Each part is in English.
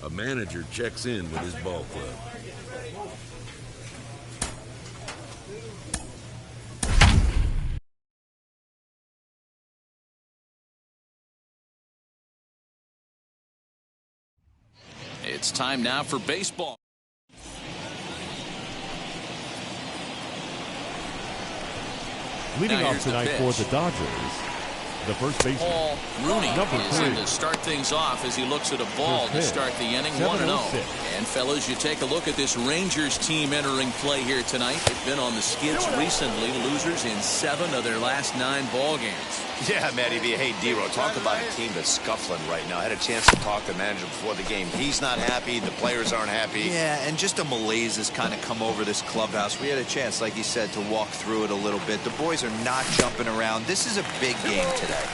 A manager checks in with his ball club. It's time now for baseball. Leading off tonight for the Dodgers, the first baseman, Paul Rooney number is 3. in to start things off as he looks at a ball to start the inning. 1-0. And fellas, you take a look at this Rangers team entering play here tonight. They've been on the skids recently, losers in 7 of their last 9 ball games. Yeah, Matty V. Hey, D-Row, talk about a team that's scuffling right now. I had a chance to talk to the manager before the game. He's not happy. The players aren't happy. Yeah, and just a malaise has kind of come over this clubhouse. We had a chance, like you said, to walk through it a little bit. The boys are not jumping around. This is a big game today.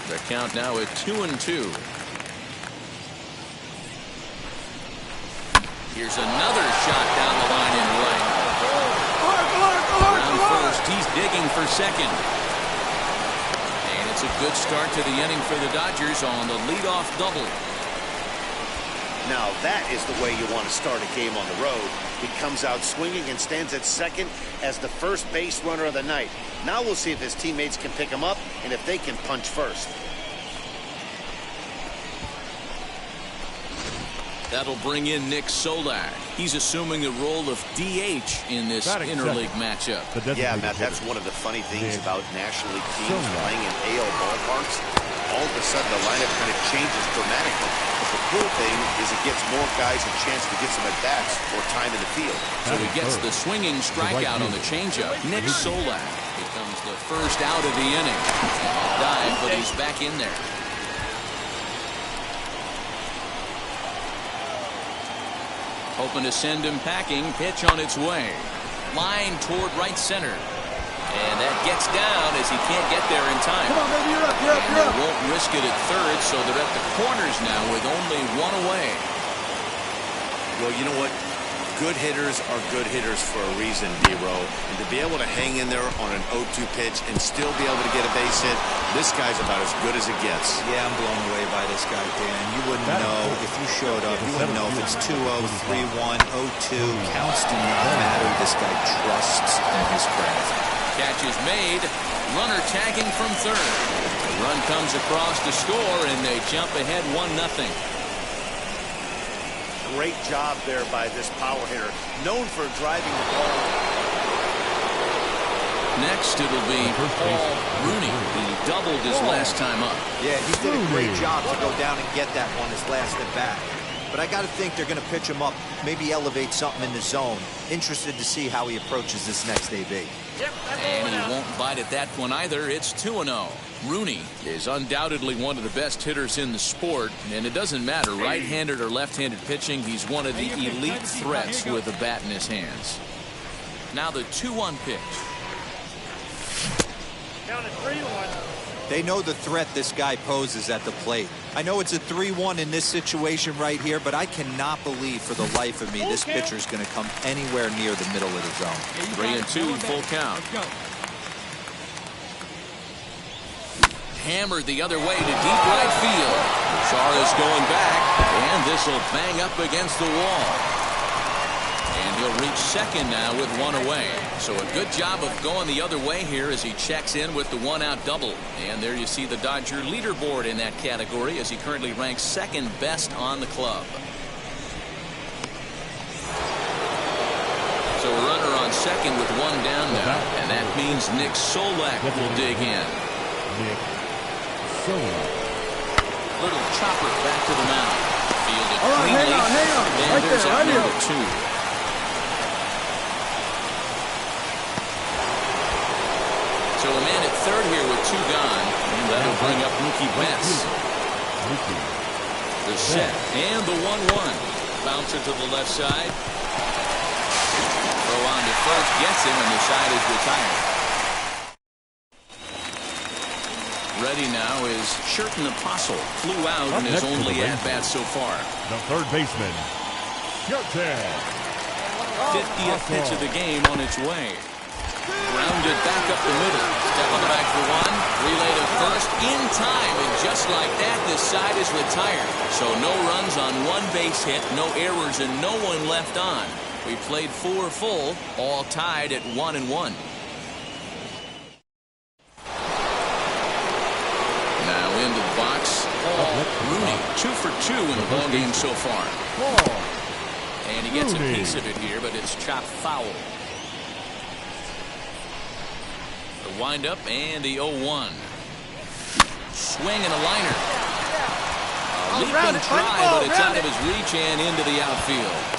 The count now at 2-2. Here's another shot down the line in right. Around first, he's digging for second. And it's a good start to the inning for the Dodgers on the leadoff double. Now, that is the way you want to start a game on the road. He comes out swinging and stands at second as the first base runner of the night. Now we'll see if his teammates can pick him up and if they can punch first. That'll bring in Nick Solak. He's assuming the role of DH in this interleague matchup. Yeah, Matt, that's one of the funny things about National League teams playing in AL ballparks. All of a sudden, the lineup kind of changes dramatically. But the cool thing is it gives more guys a chance to get some at-bats or time in the field. So he gets the swinging strikeout on the changeup. Nick Solak becomes the first out of the inning. Dive, but he's back in there. Hoping to send him packing. Pitch on its way. Line toward right center. And that gets down as he can't get there in time. Come on, baby, you're up, you're up, and you're up. They won't risk it at third, so they're at the corners now with only 1 away. Well, you know what? Good hitters are good hitters for a reason, D-Row. And to be able to hang in there on an 0-2 pitch and still be able to get a base hit, this guy's about as good as it gets. Yeah, I'm blown away by this guy, Dan. You wouldn't know if you showed up. You wouldn't know if it's 2-0, 3-1, 0-2. Counts do not matter. This guy trusts in his craft. Catch is made. Runner tagging from third. The run comes across to score, and they jump ahead 1-0. Great job there by this power hitter, known for driving the ball. Next, it'll be Paul Rooney. He doubled his last time up. Yeah, he did a great job to go down and get that one his last at bat. But I got to think they're going to pitch him up, maybe elevate something in the zone. Interested to see how he approaches this next AB. And he won't bite at that one either. It's 2-0. Rooney is undoubtedly one of the best hitters in the sport, and it doesn't matter right-handed or left-handed pitching. He's one of the elite threats with a bat in his hands. Now the 2-1 pitch. Counted 3-1. They know the threat this guy poses at the plate. I know it's a 3-1 in this situation right here, but I cannot believe for the life of me this pitcher is going to come anywhere near the middle of the zone. 3-2, full count. Hammered the other way to deep right field. Chara's going back, and this will bang up against the wall. And he'll reach second now with 1 away. So a good job of going the other way here as he checks in with the 1-out double. And there you see the Dodger leaderboard in that category as he currently ranks second best on the club. So a runner on second with 1 down now. And that means Nick Solak will dig in. Little chopper back to the mound. Fielded cleanly. Hang on. And Right there's there, out right number here. 2. So a man at third here with 2 gone. And that'll bring up Mookie Betts. The set and the 1-1. Bouncer to the left side. Throw on to first, gets him, and the side is retired. Ready now is Sherton Apostle. Flew out in his only at-bat so far. The third baseman, Sherton. 50th pitch of the game on its way. Grounded back up the middle. Step on the back for 1. Relay to first in time, and just like that, this side is retired. So no runs on one base hit, no errors, and no one left on. We played 4 full, all tied at 1-1. Now into the box, Rooney, 2 for 2 in the ball game so far. And he gets a piece of it here, but it's chopped foul. The windup and the 0-1. Swing and a liner. A leaping try, but it's out of his reach and into the outfield.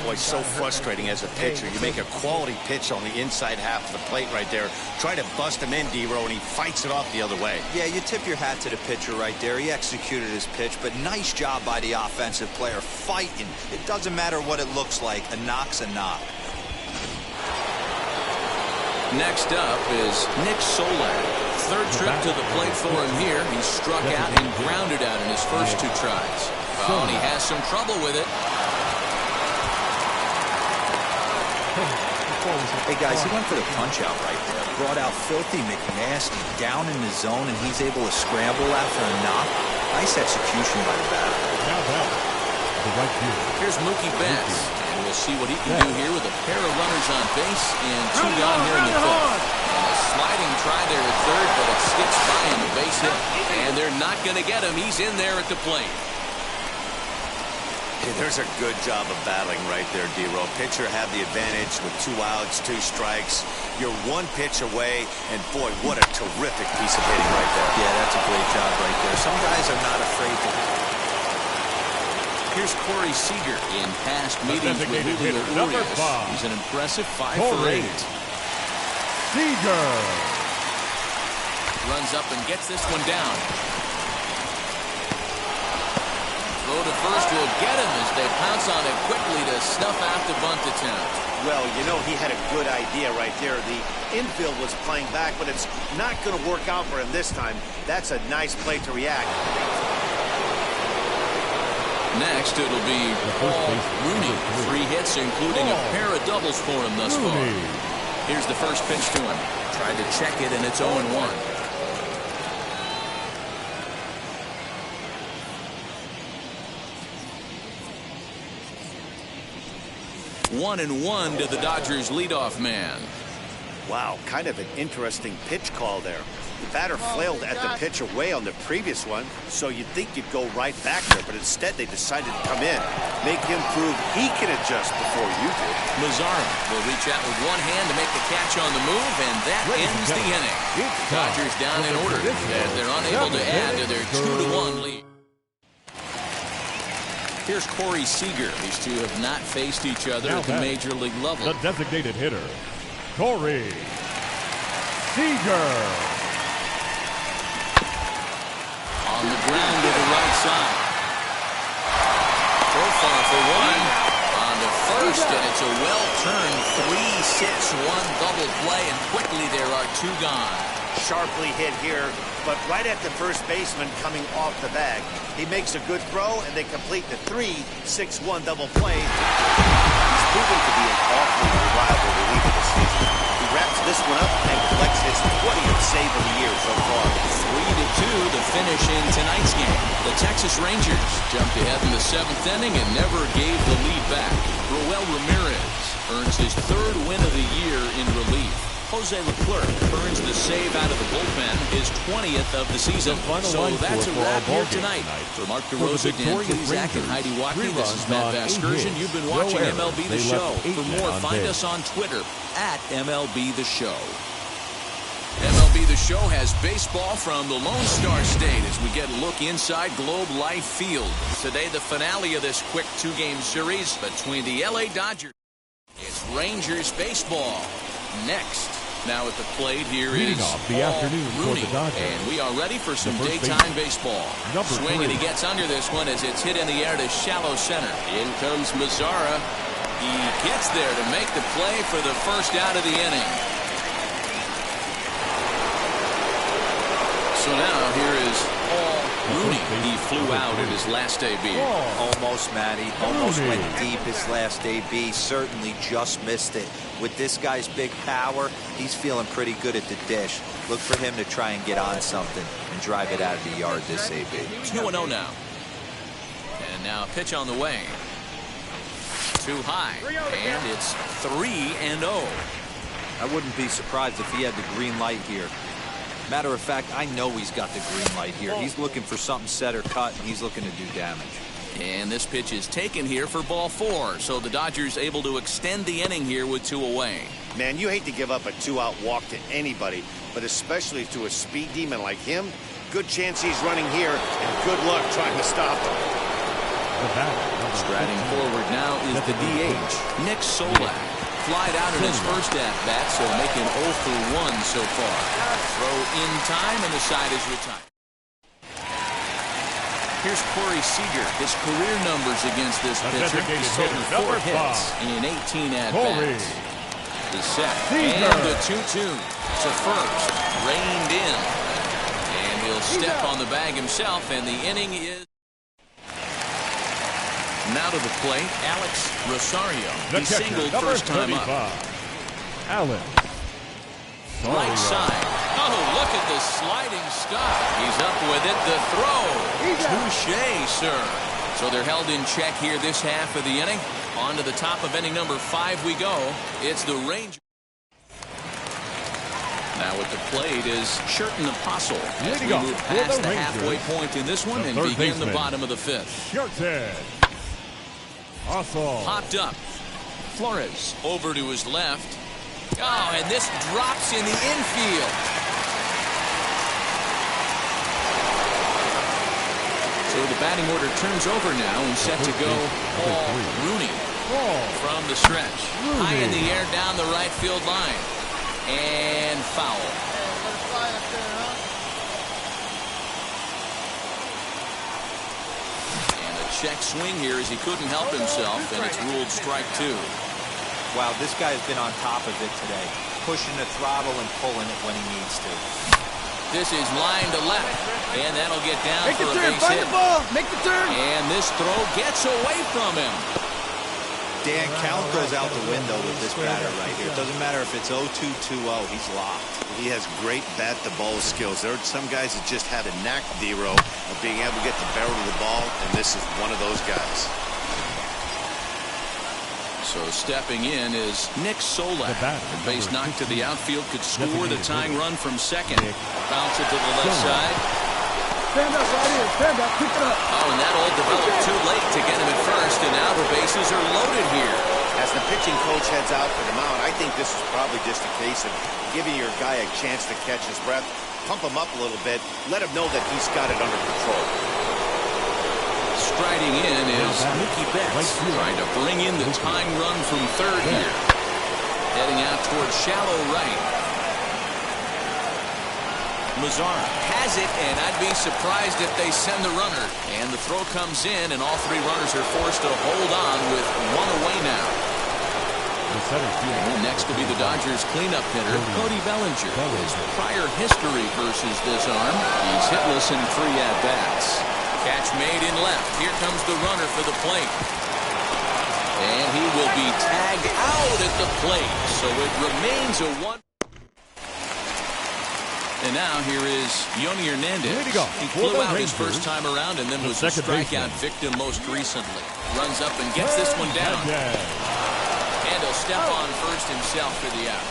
Boy, so frustrating as a pitcher. You make a quality pitch on the inside half of the plate right there. Try to bust him in, D-Row, and he fights it off the other way. Yeah, you tip your hat to the pitcher right there. He executed his pitch, but nice job by the offensive player fighting. It doesn't matter what it looks like. A knock's a knock. Next up is Nick Solak. Third trip to the plate for him here. He struck out and grounded out in his first 2 tries. Oh, and he has some trouble with it. Hey, guys, he went for the punch-out right there. Brought out Filthy McNasty down in the zone, and he's able to scramble after a knock. Nice execution by the batter. Here's Mookie Betts, and we'll see what he can do here with a pair of runners on base and 2 gone here in the 5th. And a sliding try there at third, but it skips by him, a base hit. And they're not going to get him. He's in there at the plate. Hey, there's a good job of battling right there, D-Row. Pitcher had the advantage with 2 outs, 2 strikes. You're 1 pitch away, and boy, what a terrific piece of hitting right there. Yeah, that's a great job right there. Some guys are not afraid to hit. Here's Corey Seager in past meetings with Julio Urias. He's an impressive 5 for 8. Seager runs up and gets this one down. Throw to first will get him as they pounce on it quickly to snuff out the bunt attempt. Well, you know, he had a good idea right there. The infield was playing back, but it's not going to work out for him this time. That's a nice play to react. Next, it'll be Rooney. 3 hits, including a pair of doubles for him thus far. Here's the first pitch to him. Tried to check it, and it's 0-1. 1-1 to the Dodgers leadoff man. Wow, kind of an interesting pitch call there. The batter flailed at the pitch away on the previous one, so you'd think you'd go right back there, but instead they decided to come in, make him prove he can adjust before you do. Mazzara will reach out with one hand to make the catch on the move, and that ends the inning. Dodgers down in order as they're unable to add to their 2-1 lead. Here's Corey Seager. These two have not faced each other at the major league level. The designated hitter, Corey Seager. On the ground to the right side. Profile for one. On to first, and it's a well-turned 3-6-1 double play, and quickly there are 2 gone. Sharply hit here, but right at the first baseman coming off the bag. He makes a good throw, and they complete the 3-6-1 double play. He's proven to be an awfully reliable reliever this season. He wraps this one up and collects his 20th save of the year so far. 3-2 to finish in tonight's game. The Texas Rangers jumped ahead in the 7th inning and never gave the lead back. Roel Ramirez earns his 3rd win of the year in relief. Jose Leclerc earns the save out of the bullpen, his 20th of the season. So that's a wrap here tonight. For Mark DeRosa, Dan Plesac, and Heidi Watkey, this is Matt Vasgersian. You've been watching MLB The Show. For more, find us on Twitter at MLB The Show. MLB The Show has baseball from the Lone Star State as we get a look inside Globe Life Field. Today, the finale of this quick 2-game series between the LA Dodgers. It's Rangers baseball next. Now at the plate here is the afternoon Rooney, for the Dodgers. and we are ready for some daytime baseball. Swing, and he gets under this one as it's hit in the air to shallow center. In comes Mazzara. He gets there to make the play for the first out of the inning. So now here is Rooney, he flew out in his last AB. Almost, Matty. Almost went deep his last AB. Certainly just missed it. With this guy's big power, he's feeling pretty good at the dish. Look for him to try and get on something and drive it out of the yard this AB. 2-0 now. And now a pitch on the way. Too high. And it's 3-0. I wouldn't be surprised if he had the green light here. Matter of fact, I know he's got the green light here. He's looking for something set or cut, and he's looking to do damage. And this pitch is taken here for ball 4. So the Dodgers able to extend the inning here with 2 away. Man, you hate to give up a 2-out walk to anybody, but especially to a speed demon like him. Good chance he's running here, and good luck trying to stop him. Striding forward now is the DH, Nick Solak. Flied out in his first at-bat, so making 0 for 1 so far. Throw in time, and the side is retired. Here's Corey Seager. His career numbers against this pitcher. He's total 4 hits in 18 at-bats. The set, and the 2-2 to first. Reined in. And he'll step on the bag himself, and the inning is... Now to the plate, Alex Rosario. He singled first time up. Alex. Right side. Oh, look at the sliding stop. He's up with it. The throw. Touche, sir. So they're held in check here this half of the inning. On to the top of inning number 5 we go. It's the Rangers. Now at the plate is Sherton Apostle as we move past the halfway point in this one and begin the bottom of the 5th. Sherton. Awesome. Popped up. Flores over to his left. Oh, and this drops in the infield. So the batting order turns over now and set to go Paul Rooney from the stretch. High in the air down the right field line. And foul. Check swing here as he couldn't help himself, and it's ruled strike 2. Wow, this guy's been on top of it today. Pushing the throttle and pulling it when he needs to. This is line to left, and that'll get down for a base hit. Find the ball. Make the turn. And this throw gets away from him. Dan, count goes out the window with this batter right here. It doesn't matter if it's 0-2, 2-0. He's locked. He has great bat-to-ball skills. There are some guys that just have a knack, Dero, of being able to get the barrel of the ball, and this is one of those guys. So stepping in is Nick Solak. The base knock to the outfield could score the tying run from second. Bounce it to the left side. Stand up right here. Stand up. Pick it up. Oh, and that all developed too late to get him at first, and now the bases are loaded here. As the pitching coach heads out for the mound, I think this is probably just a case of giving your guy a chance to catch his breath, pump him up a little bit, let him know that he's got it under control. Striding in is Mookie Betts, trying to bring in the tying run from third here. Heading out towards shallow right. Mazara has it, and I'd be surprised if they send the runner. And the throw comes in, and all 3 runners are forced to hold on with 1 away now. And next will be the Dodgers cleanup hitter, Cody Bellinger. His prior history versus this arm, he's hitless in 3 at-bats. Catch made in left. Here comes the runner for the plate. And he will be tagged out at the plate. So it remains a 1. And now here is Yoni Hernandez. He flew out his first time around and then was a strikeout victim most recently. Runs up and gets this one down. And he'll step on first himself for the out.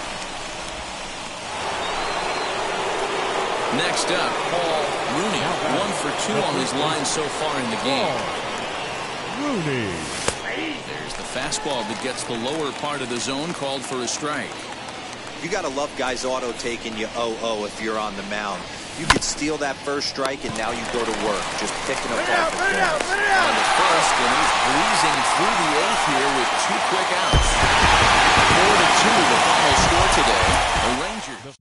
Next up, Paul Rooney. 1 for 2 on his line so far in the game. Rooney. There's the fastball that gets the lower part of the zone, called for a strike. You got to love guys auto taking you 0-0 if you're on the mound. You could steal that first strike, and now you go to work, just picking up off the On the first, and he's breezing through the 8th here with 2 quick outs. 4-2, the final score today. The Rangers.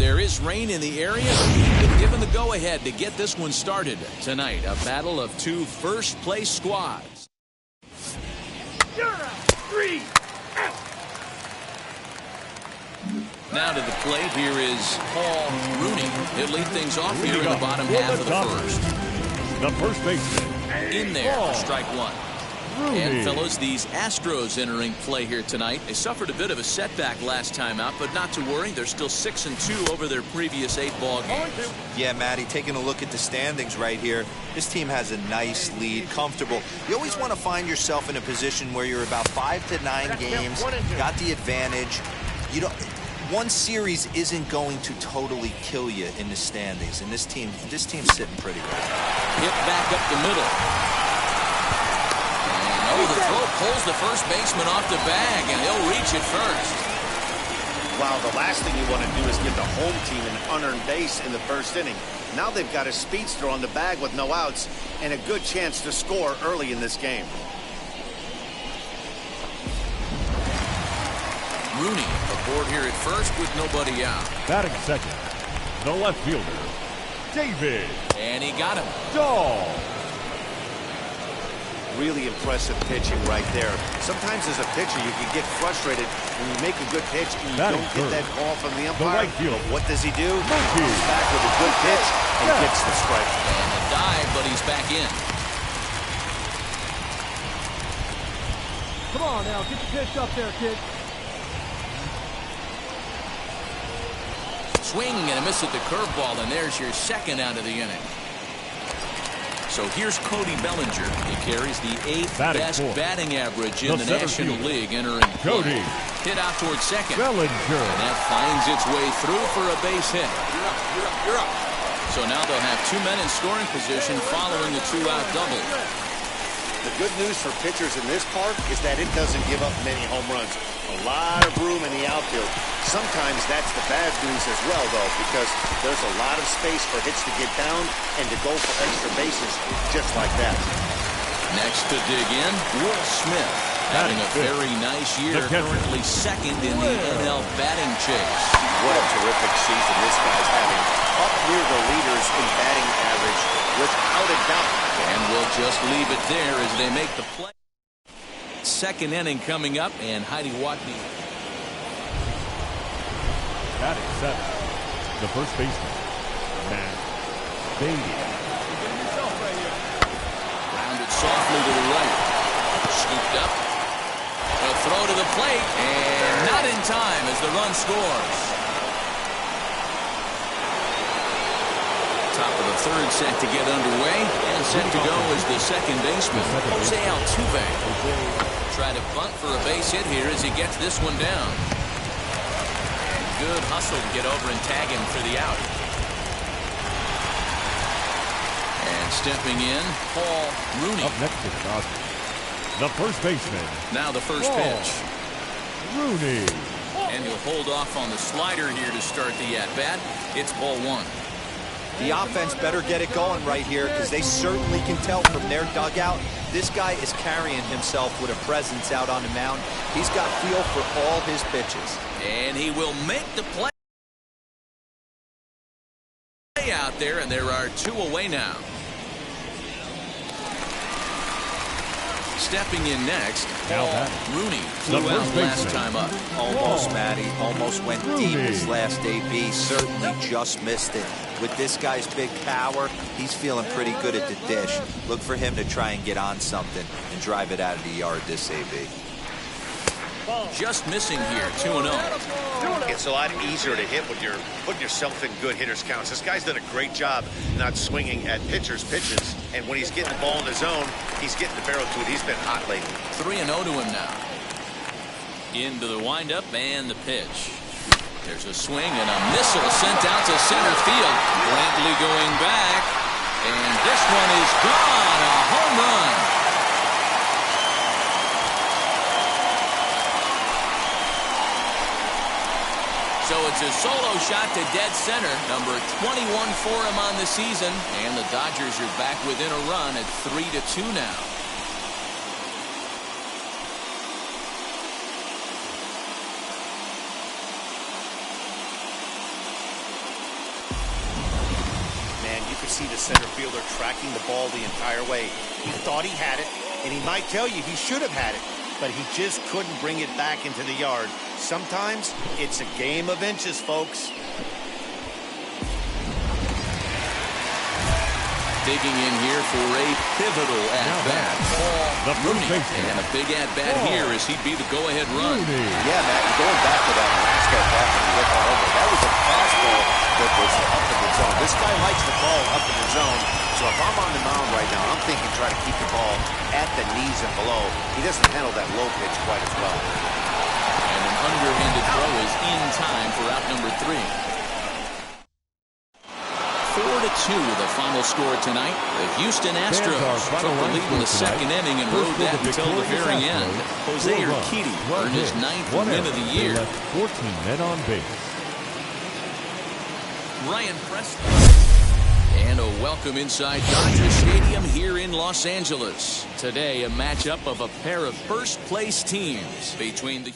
there is rain in the area. Been given the go-ahead to get this one started tonight. A battle of two first-place squads. Now to the plate, here is Paul Rooney. He'll lead things off here in the bottom half of the first. The first baseman. In there for strike one. Rooney. And fellas, these Astros entering play here tonight. They suffered a bit of a setback last time out, but not to worry. They're still 6-2 over their previous 8 ball games. Yeah, Matty, taking a look at the standings right here, this team has a nice lead, comfortable. You always want to find yourself in a position where you're about 5 to 9 games, got the advantage. You don't. One series isn't going to totally kill you in the standings, and this team's sitting pretty good. Hit back up the middle. And the throw pulls the first baseman off the bag, and he'll reach it first. Wow, the last thing you want to do is give the home team an unearned base in the first inning. Now they've got a speedster on the bag with no outs and a good chance to score early in this game. Rooney aboard here at first with nobody out. Batting second, the left fielder, David. And he got him. Dahl. Really impressive pitching right there. Sometimes as a pitcher you can get frustrated when you make a good pitch and you don't get that call from the umpire. right field. What does he do? He comes back with a good pitch and gets the strike. And a dive, but he's back in. Come on now, get the pitch up there, kid. Swing and a miss at the curveball, and there's your second out of the inning. So here's Cody Bellinger. He carries the 8th best batting average in the National League entering Cody. Hit out towards second. Bellinger. And that finds its way through for a base hit. You're up. So now they'll have 2 men in scoring position following the 2-out double. The good news for pitchers in this park is that it doesn't give up many home runs. A lot of room in the outfield. Sometimes that's the bad news as well, though, because there's a lot of space for hits to get down and to go for extra bases just like that. Next to dig in, Will Smith. Having a very nice year, currently second in the NL batting chase. What a terrific season this guy's having. Up near the leaders in batting average, without a doubt. And we'll just leave it there as they make the play. Second inning coming up, and Heidi Watney. Batting seven, the first baseman, Matt Beatty. Grounded softly to the right. Scooped up. A throw to the plate, and not in time as the run scores. Top of the third set to get underway, and set to go is the second baseman, Jose Altuve. Try to bunt for a base hit here as he gets this one down. And good hustle to get over and tag him for the out. And stepping in, Paul Rooney. Up next to the Dodgers, the first baseman. Now the first pitch. Rooney. And he'll hold off on the slider here to start the at-bat. It's ball one. The offense better get it going right here because they certainly can tell from their dugout this guy is carrying himself with a presence out on the mound. He's got feel for all his pitches. And he will make the play out there, and there are 2 away now. Stepping in next, Paul Rooney. Flew out last time up. Almost, Matty. Almost went deep his last AB. Certainly just missed it. With this guy's big power, he's feeling pretty good at the dish. Look for him to try and get on something and drive it out of the yard this AB. Just missing here, 2-0. It's a lot easier to hit when you're putting yourself in good hitters' counts. This guy's done a great job not swinging at pitchers' pitches. And when he's getting the ball in the zone, he's getting the barrel to it. He's been hot lately. 3-0 to him now. Into the windup and the pitch. There's a swing and a missile sent out to center field. Brantley going back. And this one is gone. A home run. So it's a solo shot to dead center. Number 21 for him on the season. And the Dodgers are back within a run at 3-2 now. see the center fielder tracking the ball the entire way. He thought he had it, and he might tell you he should have had it, but he just couldn't bring it back into the yard. Sometimes it's a game of inches, folks. Digging in here for a pivotal at-bat. Paul Rooney. And a big at-bat here as he'd be the go-ahead run. Yeah, Matt, going back to that last at-bat when he hit the homer, that was a fastball that was up in the zone. This guy likes the ball up in the zone, so if I'm on the mound right now, I'm thinking try to keep the ball at the knees and below. He doesn't handle that low pitch quite as well. And an underhanded throw is in time for out number 3. 4-2 the final score tonight. The Houston Astros took the lead in the second inning and rode that until the very end. Jose Urquidy earned his 9th win of the year. 14 men on base. Ryan Preston. And a welcome inside Dodger Stadium here in Los Angeles. Today, a matchup of a pair of first-place teams between the...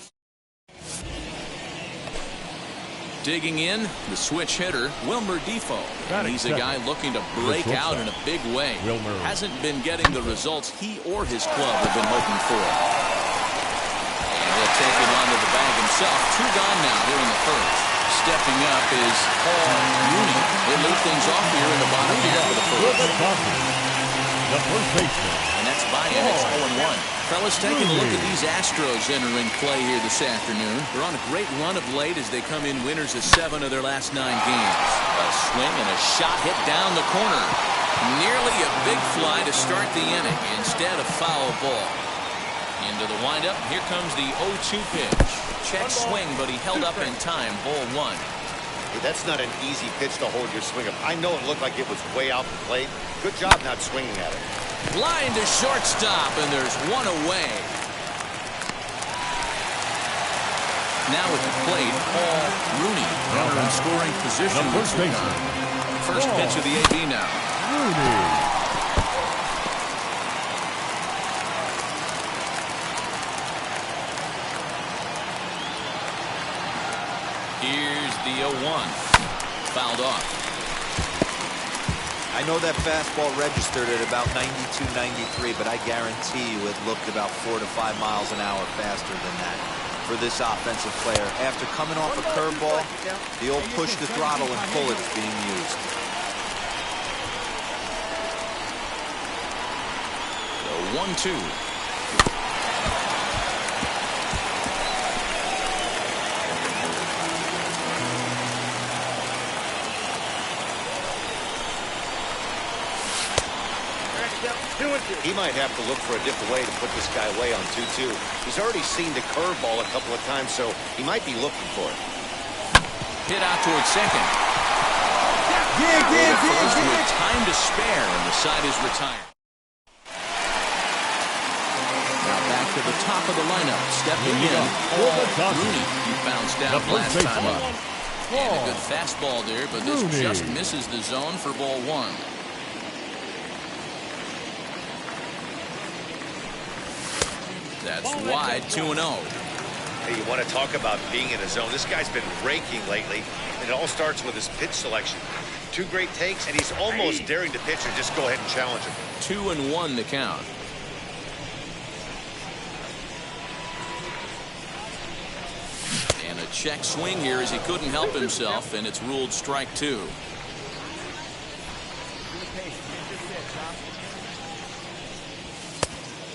Digging in, the switch hitter, Wilmer Defoe. And he's a guy looking to break out in a big way. Hasn't been getting the results he or his club have been hoping for. And he'll take it onto the bag himself. 2 gone now here in the first. Stepping up is Paul Rooney. They lead things off here in the bottom half of the first. The first baseman. And that's by-in. It's 0-1. Fellas, taking a look at these Astros entering play here this afternoon. They're on a great run of late as they come in winners of 7 of their last 9 games. A swing and a shot hit down the corner. Nearly a big fly to start the inning. Instead, a foul ball. Into the windup. Here comes the 0-2 pitch. Check swing, but he held up in time. Ball 1. Hey, that's not an easy pitch to hold your swing up. I know it looked like it was way out the plate. Good job not swinging at it. Line to shortstop, and there's 1 away. Now at the plate, Paul Rooney. Runner in scoring position. The first baseman. First pitch of the AB now. Rooney. Here's the 0-1. Fouled off. I know that fastball registered at about 92, 93, but I guarantee you it looked about 4 to 5 miles an hour faster than that for this offensive player. After coming off a curveball, the old push the throttle and pull it is being used. The 1-2. He might have to look for a different way to put this guy away on 2-2. He's already seen the curveball a couple of times, so he might be looking for it. Hit out towards second. First with time to spare, and the side is retired. Now back to the top of the lineup. Stepping in, Paul Rooney. He bounced out last time up. And a good fastball there, but this just misses the zone for ball 1. That's wide, 2-0. Hey, you want to talk about being in a zone? This guy's been raking lately, and it all starts with his pitch selection. 2 great takes, and he's almost daring to pitch and just go ahead and challenge him. 2-1 the count. And a check swing here as he couldn't help himself, and it's ruled strike 2.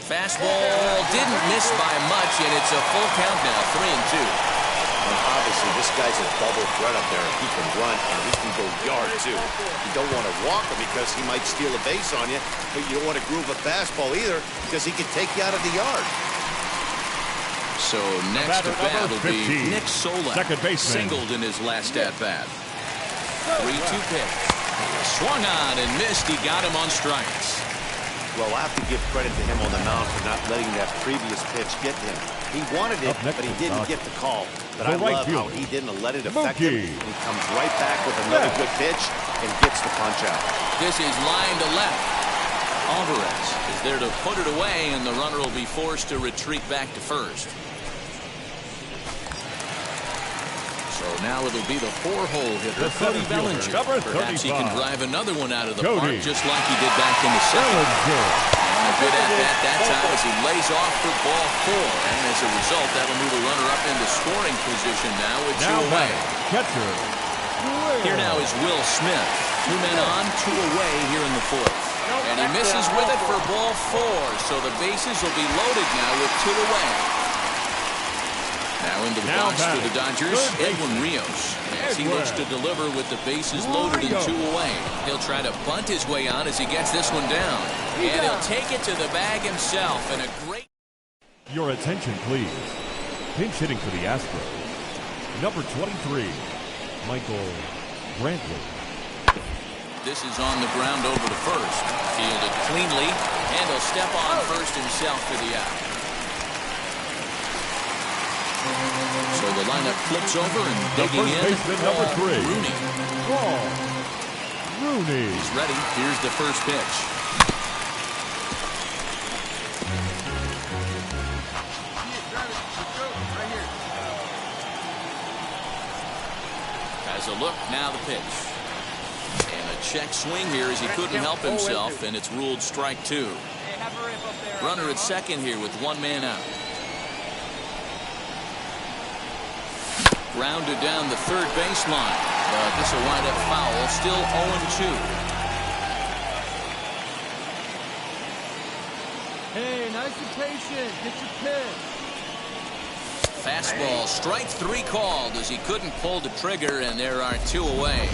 Fastball didn't miss by much, and it's a full count now, 3-2. And obviously, this guy's a double threat up there. He can run, and he can go yard, too. You don't want to walk him because he might steal a base on you, but you don't want to groove a fastball either because he can take you out of the yard. So next to bat will be Nick Solak. Second baseman. Singled in his last at-bat. 3-2 pitch. Swung on and missed. He got him on strikes. Well, I have to give credit to him on the mound for not letting that previous pitch get to him. He wanted it, but he didn't get the call. But I love how he didn't let it affect him. He comes right back with another good pitch and gets the punch out. This is line to left. Alvarez is there to put it away, and the runner will be forced to retreat back to first. So So now it'll be the 4-hole hitter, The Cody center fielder, Bellinger. number Perhaps he can 35. drive another one out of the Cody park, just like he did back in the second. Bellinger. And a good at-bat that time as he lays off for ball 4. And as a result, that'll move a runner up into scoring position now with 2 away. Catcher. Here now is Will Smith. 2 men on, 2 away here in the 4th. And he misses with it for ball 4. So the bases will be loaded now with 2 away. Now into the box for the Dodgers, Edwin Rios. As he looks to deliver with the bases loaded and 2 away. He'll try to bunt his way on as he gets this one down. And he'll take it to the bag himself. And a great... Your attention, please. Pinch hitting for the Astros. Number 23, Michael Brantley. This is on the ground over to first. Fielded cleanly. And he'll step on first himself for the out. So the lineup flips over and digging in. Baseman, number 3, Rooney. Rooney. He's ready. Here's the first pitch. Has a look. Now the pitch. And a check swing here as he couldn't help himself, and it's ruled strike 2. Runner at second here with 1 man out. Grounded down the third baseline. But this will wind up foul. Still 0-2. Hey, nice and patient. Get your pitch. Fastball, strike 3 called as he couldn't pull the trigger, and there are 2 away.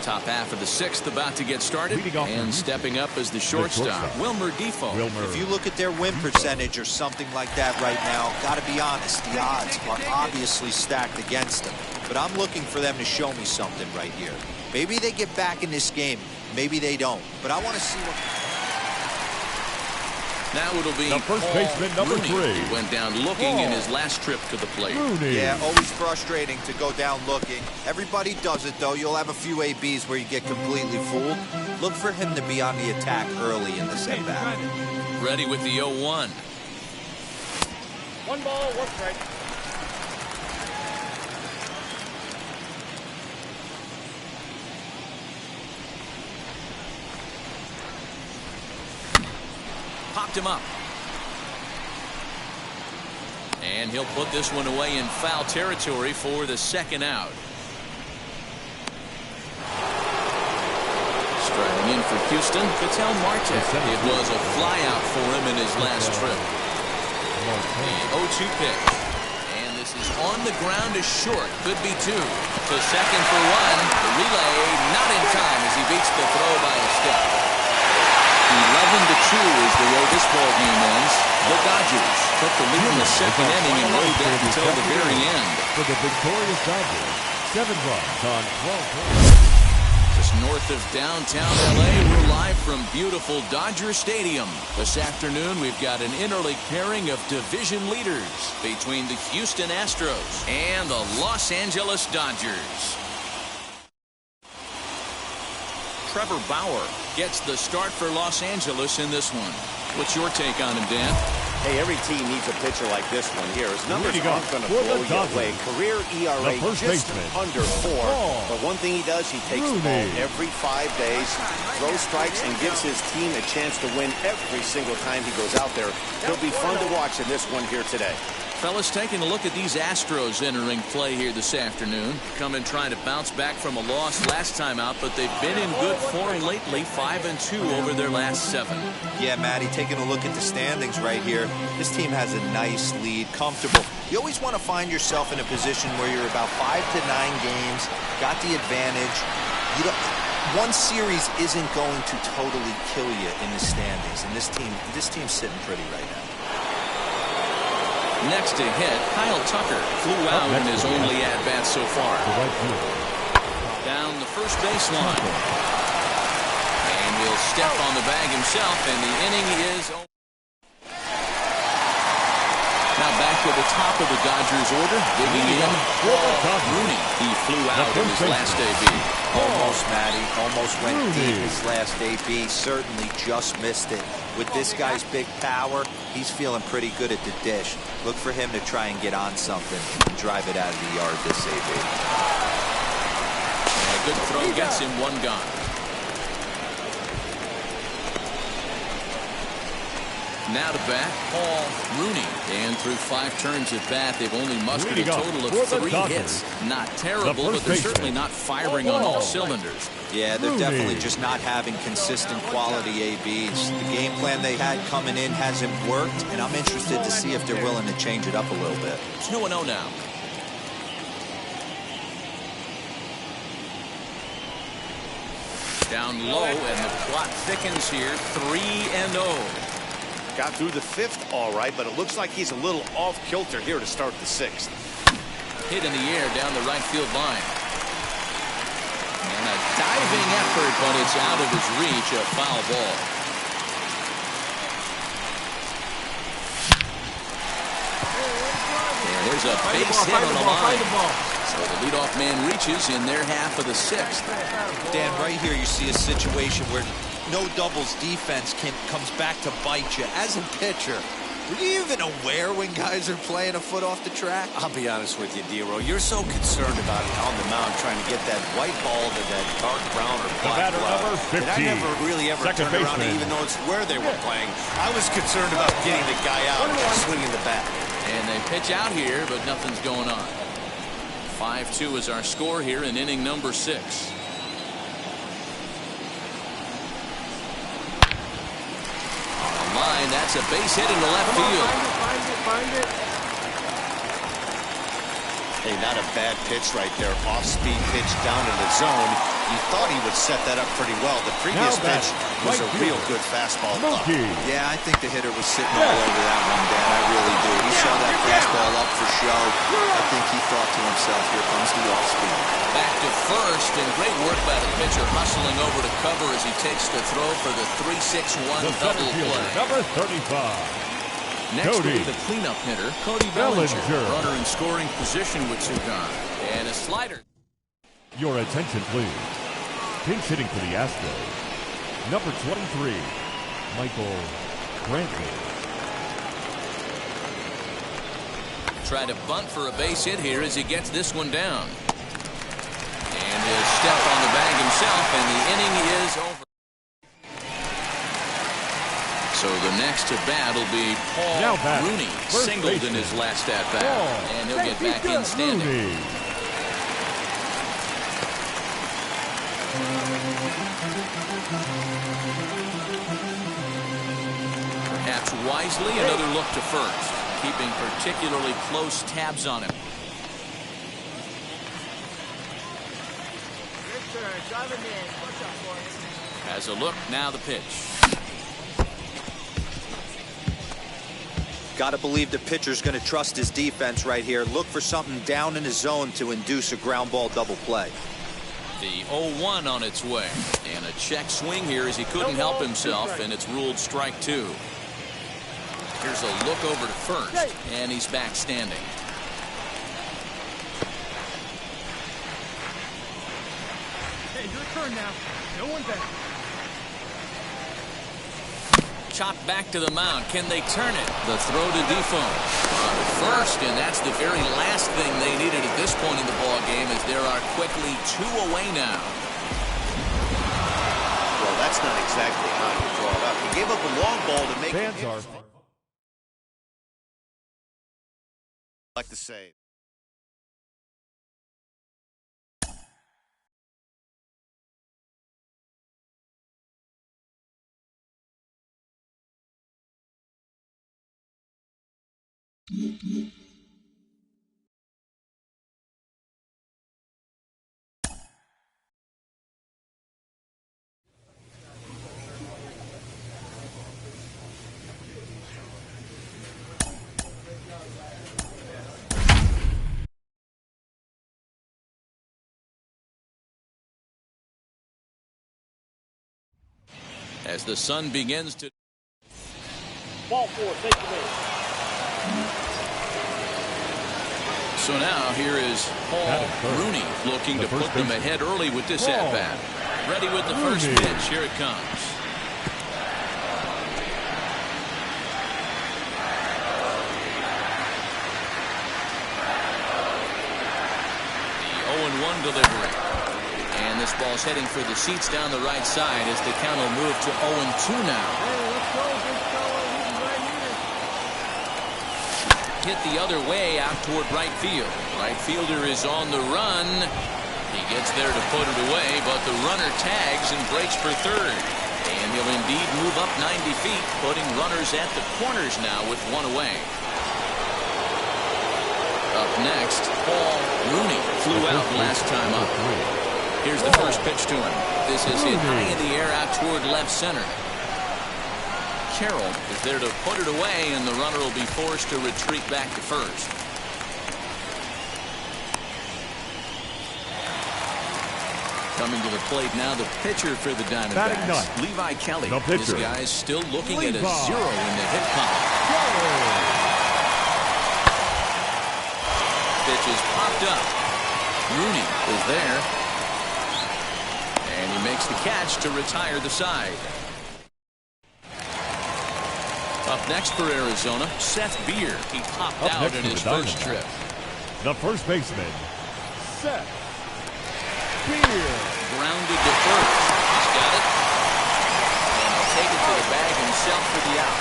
Top half of the 6th about to get started, and stepping up as the shortstop, Wilmer Defoe. If you look at their win percentage or something like that right now, got to be honest, the odds are obviously stacked against them. But I'm looking for them to show me something right here. Maybe they get back in this game. Maybe they don't. But I want to see what... Now it'll be the first baseman, number 3. He went down looking in his last trip to the plate. Rooney. Yeah, always frustrating to go down looking. Everybody does it, though. You'll have a few ABs where you get completely fooled. Look for him to be on the attack early in the at-bat. Ready with the 0-1. 1 ball, 1 strike. Popped him up. And he'll put this one away in foul territory for the 2nd out. Striding in for Houston, Ketel Marte. It was a flyout for him in his last trip. The 0-2 pitch. And this is on the ground to short. Could be 2. To second for 1. The relay not in time as he beats the throw by a step. 11-2 is the way this ball game ends. The Dodgers took the lead in the 2nd inning and rode that until the very end. For the victorious Dodgers, 7 runs on 12 points. Just north of downtown L.A., we're live from beautiful Dodger Stadium. This afternoon, we've got an interleague pairing of division leaders between the Houston Astros and the Los Angeles Dodgers. Trevor Bauer gets the start for Los Angeles in this one. What's your take on him, Dan? Hey, every team needs a pitcher like this one here. His numbers aren't going to blow you away. Career ERA just under 4. But one thing he does, he takes the ball every 5 days, throws strikes, and gives his team a chance to win every single time he goes out there. He'll be fun to watch in this one here today. Fellas, taking a look at these Astros entering play here this afternoon. Coming trying to bounce back from a loss last time out, but they've been in good form lately, 5-2 over their last 7. Yeah, Matty, taking a look at the standings right here, this team has a nice lead, comfortable. You always want to find yourself in a position where you're about 5 to 9 games, got the advantage. One series isn't going to totally kill you in the standings, and this team's sitting pretty right now. Next to hit, Kyle Tucker flew out in his only at-bat so far. Down the first baseline. And he'll step on the bag himself, and the inning is over. Now back to to the top of the Dodgers order. Digging in, Paul Rooney. He flew out in his last AB. Almost, Matty. Almost went deep his last AB. Certainly just missed it. With this guy's big power, he's feeling pretty good at the dish. Look for him to try and get on something and drive it out of the yard this AB. And a good throw gets him one gone. Now to bat, Paul Rooney. And through 5 turns at bat, they've only mustered a total of 3 hits. Not terrible, but they're certainly not firing on all cylinders. Yeah, they're definitely just not having consistent quality ABs. The game plan they had coming in hasn't worked, and I'm interested to see if they're willing to change it up a little bit. 2-0 now. Down low, and the plot thickens here. 3-0. Got through the 5th all right, but it looks like he's a little off kilter here to start the 6th. Hit in the air down the right field line. And a diving effort, but it's out of his reach. A foul ball. And there's a base hit on the line. So the leadoff man reaches in their half of the 6th. Dan, right here you see a situation where no doubles defense comes back to bite you. As a pitcher, were you even aware when guys are playing a foot off the track? I'll be honest with you, D-Ro. You're so concerned about it on the mound trying to get that white ball to that dark brown or black glove that I never really ever turned around to even know it's where they were playing. I was concerned about getting the guy out and swinging the bat. And they pitch out here, but nothing's going on. 5-2 is our score here in inning number 6. Line, that's a base hit into left field. Find it. Hey, not a bad pitch right there. Off-speed pitch down in the zone. You thought he would set that up pretty well. The previous pitch was a real good fastball up. Yeah, I think the hitter was sitting all over that one, Dan. I really do. He saw that fastball up for show. I think he thought to himself, here comes the off-speed. Back to first, and great work by the pitcher, hustling over to cover as he takes the throw for the 3-6-1 double play. Number 35. Next will be the cleanup hitter, Cody Bellinger. Runner in scoring position with 2 gone. And a slider. Your attention, please. Pinch hitting for the Astros. Number 23, Michael Brantley. Try to bunt for a base hit here as he gets this one down. And he'll step on the bag himself, and the inning is over. So the next to bat will be Paul Rooney, singled in his last at bat, and he'll get back in standing. Perhaps wisely, another look to first, keeping particularly close tabs on him. Has a look, now the pitch. Got to believe the pitcher's going to trust his defense right here. Look for something down in his zone to induce a ground ball double play. The 0-1 on its way. And a check swing here as he couldn't help himself, and it's ruled strike 2. Here's a look over to first, and he's back standing. Hey, your turn now. No one better. Chopped back to the mound. Can they turn it? The throw to Defoe on first, and that's the very last thing they needed at this point in the ball game, as there are quickly 2 away now. Well, that's not exactly how you draw it up. He gave up a long ball to make Fans are like to say. As the sun begins to... Ball 4, take the base. So now here is Paul Rooney looking to put them ahead early with this at-bat. Ready with the first pitch. Here it comes. The 0-1 delivery. And this ball's heading for the seats down the right side as the count will move to 0-2 now. Hey, let's go, big fella. This is right here. Hit the other way out toward right field. Right fielder is on the run. He gets there to put it away, but the runner tags and breaks for third. And he'll indeed move up 90 feet, putting runners at the corners now with one away. Up next, Paul Rooney flew out last time up. Here's the first pitch to him. This is hit high in the air out toward left center. Carroll is there to put it away, and the runner will be forced to retreat back to first. Coming to the plate now, the pitcher for the Diamondbacks, Levi Kelly. This guy is still looking at a 0 in the hit column. Pitch is popped up. Rooney is there. And he makes the catch to retire the side. Up next for Arizona, Seth Beer. He popped out in his first trip. The first baseman, Seth Beer. Grounded to first. He's got it. And he'll take it to the bag himself for the out.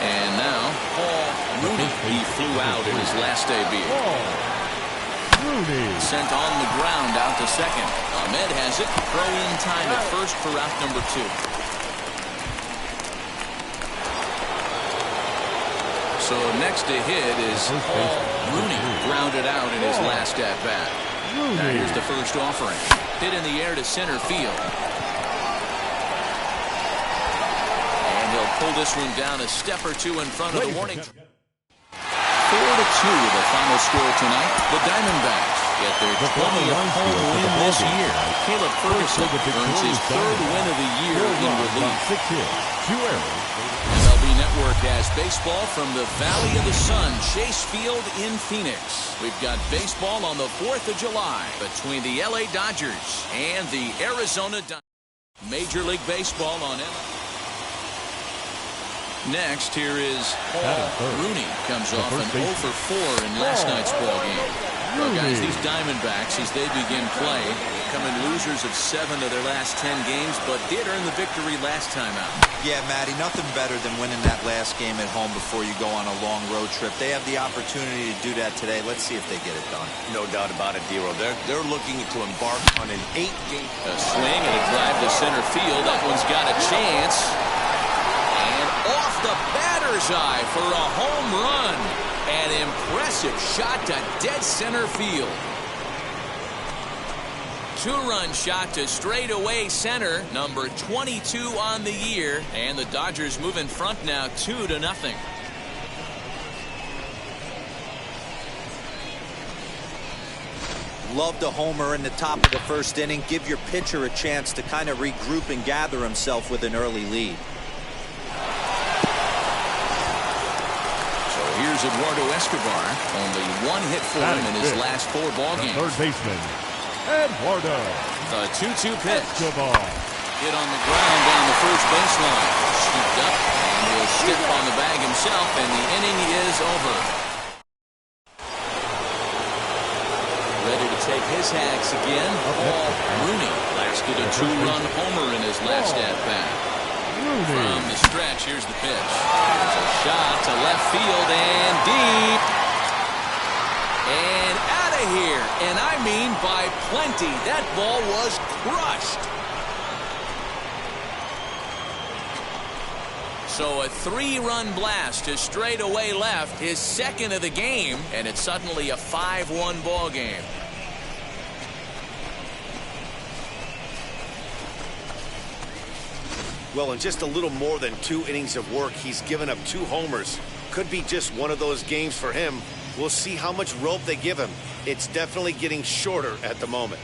And now, Paul Rooney. He flew out in his last debut. Rooney. Sent on the ground out to second. Ahmed has it. Throw in time at first for out number 2. So next to hit is Paul Rooney, grounded out in his last at-bat. Now here's the first offering. Hit in the air to center field. And he'll pull this one down a step or two in front of the warning. 4-2 the final score tonight. The Diamondbacks get their 20th home win this year. Caleb Ferguson earns his 3rd win of the year in relief. 6 hits, 2 errors. MLB Network has baseball from the Valley of the Sun, Chase Field in Phoenix. We've got baseball on the 4th of July between the LA Dodgers and the Arizona Diamondbacks. Major League Baseball on MLB. Next, here is Paul Rooney. Comes off an 0-for-4 in last night's ball game. Well, guys, these Diamondbacks, as they begin play, come in losers of 7 of their last 10 games, but did earn the victory last time out. Yeah, Matty, nothing better than winning that last game at home before you go on a long road trip. They have the opportunity to do that today. Let's see if they get it done. No doubt about it, Dero. They're looking to embark on an 8-game. A swing and a drive to center field. That one's got a chance. And off the batter's eye for a home run. An impressive shot to dead center field. 2-run shot to straightaway center, number 22 on the year, and the Dodgers move in front now 2-0. Love the homer in the top of the first inning. Give your pitcher a chance to kind of regroup and gather himself with an early lead. Here's Eduardo Escobar. Only 1 hit for him in his last 4 ball games. Third baseman, Eduardo. The 2-2 pitch. Escobar. Hit on the ground down the first baseline. Scooped up, and he'll skip on the bag himself, and the inning is over. Ready to take his hacks again. Paul Rooney lasted a 2-run homer in his last at-bat. From the stretch, here's the pitch. There's a shot to left field and deep. And out of here. And I mean by plenty. That ball was crushed. So a 3-run blast to straightaway left, his 2nd of the game, and it's suddenly a 5-1 ball game. Well, in just a little more than 2 innings of work, he's given up 2 homers. Could be just one of those games for him. We'll see how much rope they give him. It's definitely getting shorter at the moment.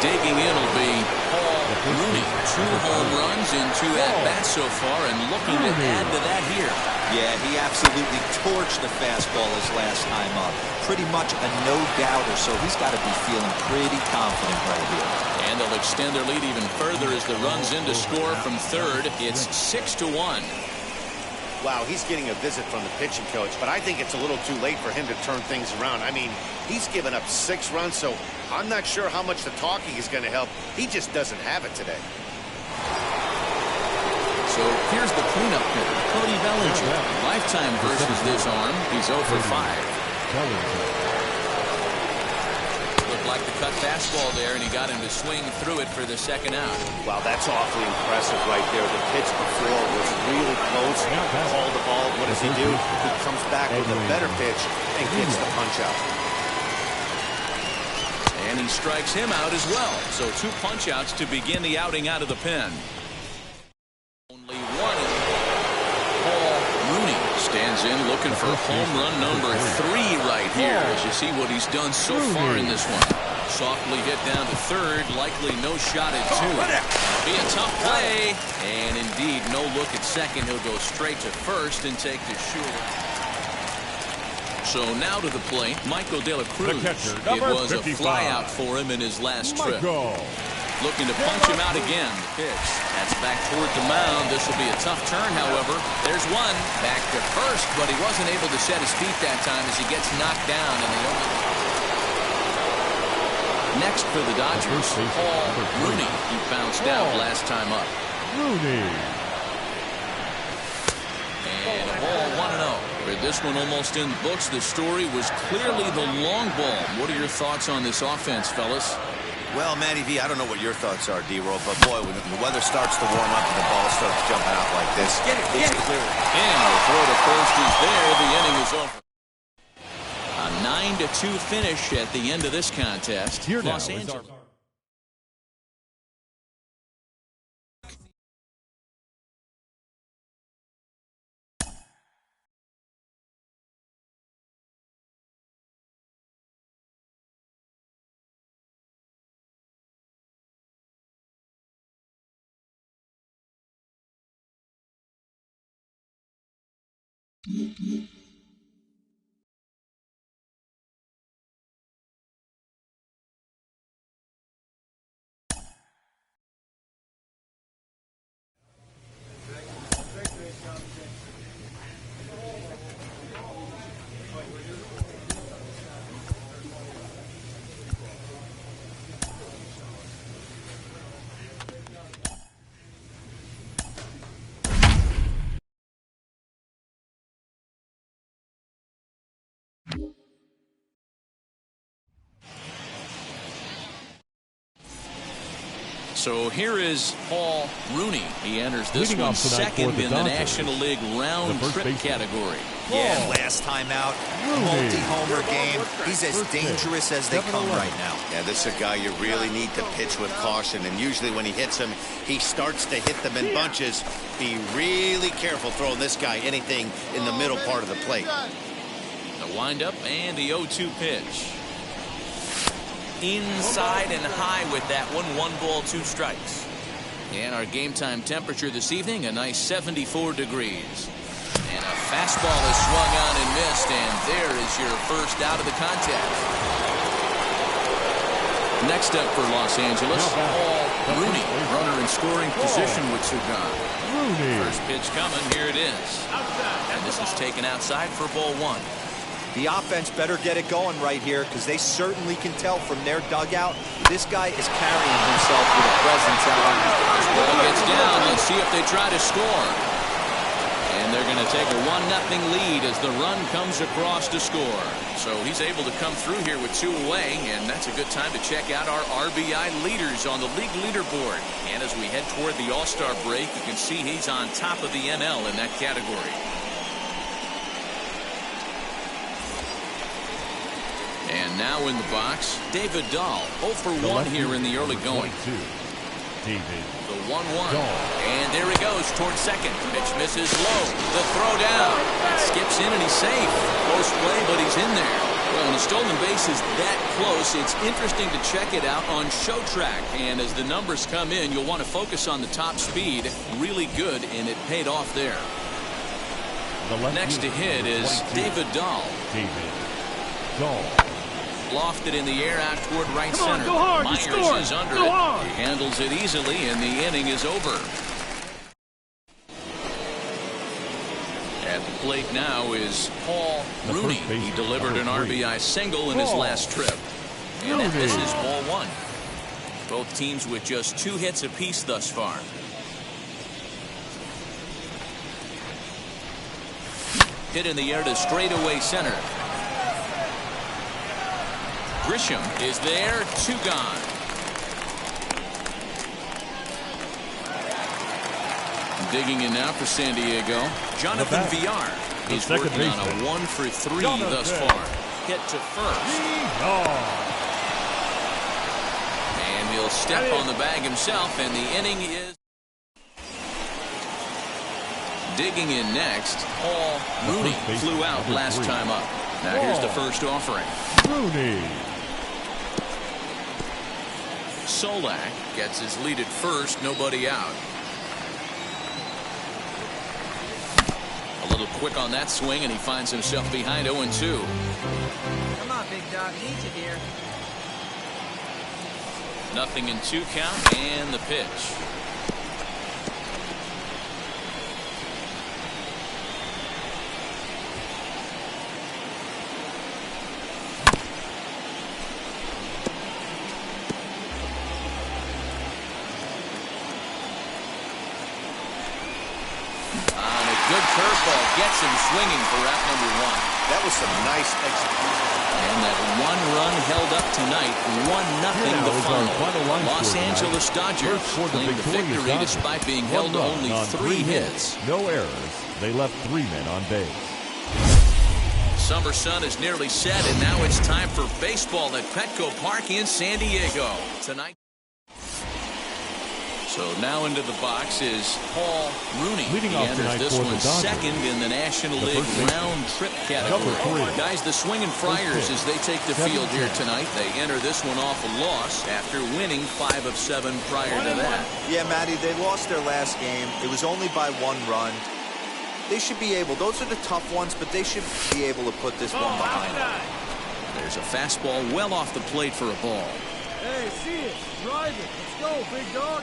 Digging in will be Paul Rooney, 2 home runs in 2 at-bats so far, and looking to add to that here. Yeah, he absolutely torched the fastball his last time up. Pretty much a no-doubter, so he's got to be feeling pretty confident right here. And they'll extend their lead even further as the run's in to score from third. It's 6-1. Wow, he's getting a visit from the pitching coach, but I think it's a little too late for him to turn things around. I mean, he's given up 6 runs, so I'm not sure how much the talking is going to help. He just doesn't have it today. So here's the cleanup hitter, Cody Bellinger. Lifetime versus this arm. He's 0 for 5. Looked like the cut fastball there, and he got him to swing through it for the second out. Wow, that's awfully impressive right there. The pitch before was really close. Called the ball. What does he do? He comes back with a better pitch and gets the punch out. And he strikes him out as well. So 2 punch outs to begin the outing out of the pen. Only one. Paul Rooney stands in looking for home run number 3 right here, as you see what he's done so far in this one. Softly hit down to third, likely no shot at 2. Be a tough play, and indeed no look at second. He'll go straight to first and take the short. So now to the plate, Michael De La Cruz. It was a flyout for him in his last trip. Looking to punch him out again. The pitch. That's back toward the mound. This will be a tough turn, however. There's one. Back to first, but he wasn't able to set his feet that time as he gets knocked down. And the only... Next for the Dodgers, Paul Rooney. He bounced out last time up. Rooney. And a ball 1-0. With this one almost in the books, the story was clearly the long ball. What are your thoughts on this offense, fellas? Well, Matty V, I don't know what your thoughts are, D-Roll, but boy, when the weather starts to warm up and the ball starts jumping out like this, it's clear. And the throw to first is there. The inning is over. A 9-2 finish at the end of this contest. Here now Los Angeles. So here is Paul Rooney. He enters this one second in the National League round trip category. Yeah, last time out, multi-homer game. He's as dangerous as they come right now. Yeah, this is a guy you really need to pitch with caution, and usually when he hits him, he starts to hit them in bunches. Be really careful throwing this guy anything in the middle part of the plate. The windup and the 0-2 pitch. Inside and high with that one. 1 ball, 2 strikes. And our game time temperature this evening, a nice 74 degrees. And a fastball is swung on and missed, and there is your first out of the contest. Next up for Los Angeles, Paul Rooney. Runner in scoring position with Sugan. First pitch coming, here it is. And this is taken outside for ball 1. The offense better get it going right here, because they certainly can tell from their dugout this guy is carrying himself with a presence out. This ball gets down. Let's see if they try to score. And they're going to take a 1-0 lead as the run comes across to score. So he's able to come through here with 2 away, and that's a good time to check out our RBI leaders on the league leaderboard. And as we head toward the All-Star break, you can see he's on top of the NL in that category. And now in the box, David Dahl, 0 for 1 here in the early going. The 1-1. And there he goes towards second. Pitch misses low. The throw down. Skips in and he's safe. Close play, but he's in there. Well, when a stolen base is that close, it's interesting to check it out on Show Track. And as the numbers come in, you'll want to focus on the top speed. Really good, and it paid off there. Next to hit is David Dahl. Lofted in the air out toward right center. Go hard, Myers is under it. He handles it easily, and the inning is over. At the plate now is Paul Rooney. He delivered an RBI single in his last trip. And this is ball one. Both teams with just 2 hits apiece thus far. Hit in the air to straightaway center. Grisham is there, 2 gone. Digging in now for San Diego, Jonathan Villar is working on a 1-for-3 thus far. Hit to first. And he'll step on the bag himself, and the inning is. Digging in next, Paul Rooney flew out last time up. Now here's the first offering. Rooney. Solak gets his lead at first, nobody out. A little quick on that swing, and he finds himself behind 0-2. Come on, big dog. Need you here. 0-2 count, and the pitch. Good curveball gets him swinging for out number 1. That was some nice execution. And that 1 run held up tonight. 1-0 the final. Los Angeles Dodgers claim the victory despite being held to only 3 hits. No errors. They left 3 men on base. Summer sun is nearly set, and now it's time for baseball at Petco Park in San Diego tonight. So now into the box is Paul Rooney. Leading he off enters tonight this for one the Dodgers. second in the National League round trip category. Guys, the Swinging Friars, as they take the field here tonight, they enter this one off a loss after winning 5 of 7 prior to that. Yeah, Matty, they lost their last game. It was only by 1 run. They should be able, those are the tough ones, but they should be able to put this one behind them. There's a fastball well off the plate for a ball. Hey, see it. Drive it. Let's go, big dog.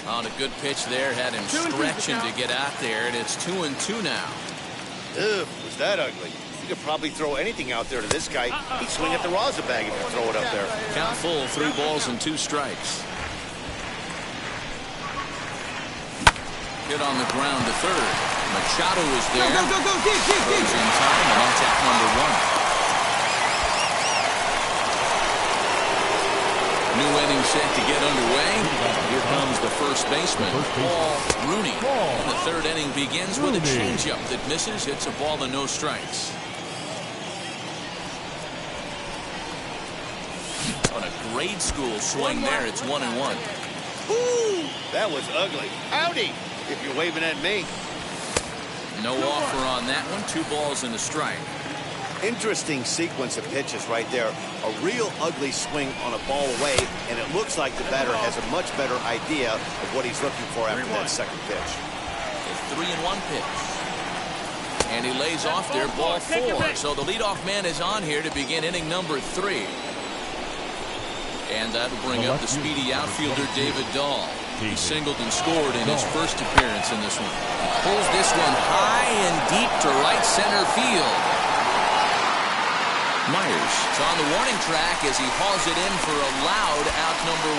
On a good pitch there, had him stretching to get out there, and it's 2-2 now. Ugh, was that ugly? You could probably throw anything out there to this guy. He'd swing at the rosin bag if you throw it up there. Count full, 3 balls and 2 strikes. Hit on the ground to third. Machado is there. Go, dig. Goes in time, and that's at number 1. New inning set to get underway. Here comes the first baseman, Paul Rooney. And the 3rd inning begins with a changeup that misses. Hits a ball and no strikes. On a grade school swing there, it's 1-1. Ooh, that was ugly. Howdy, if you're waving at me. No offer on that one. 2 balls and a strike. Interesting sequence of pitches right there. A real ugly swing on a ball away, and it looks like the batter has a much better idea of what he's looking for after that second pitch. A 3-1 pitch. And he lays off there, ball 4. So the leadoff man is on here to begin inning number 3. And that'll bring up the speedy outfielder David Dahl. He singled and scored in his first appearance in this one. He pulls this one high and deep to right center field. Myers is on the warning track as he hauls it in for a loud out number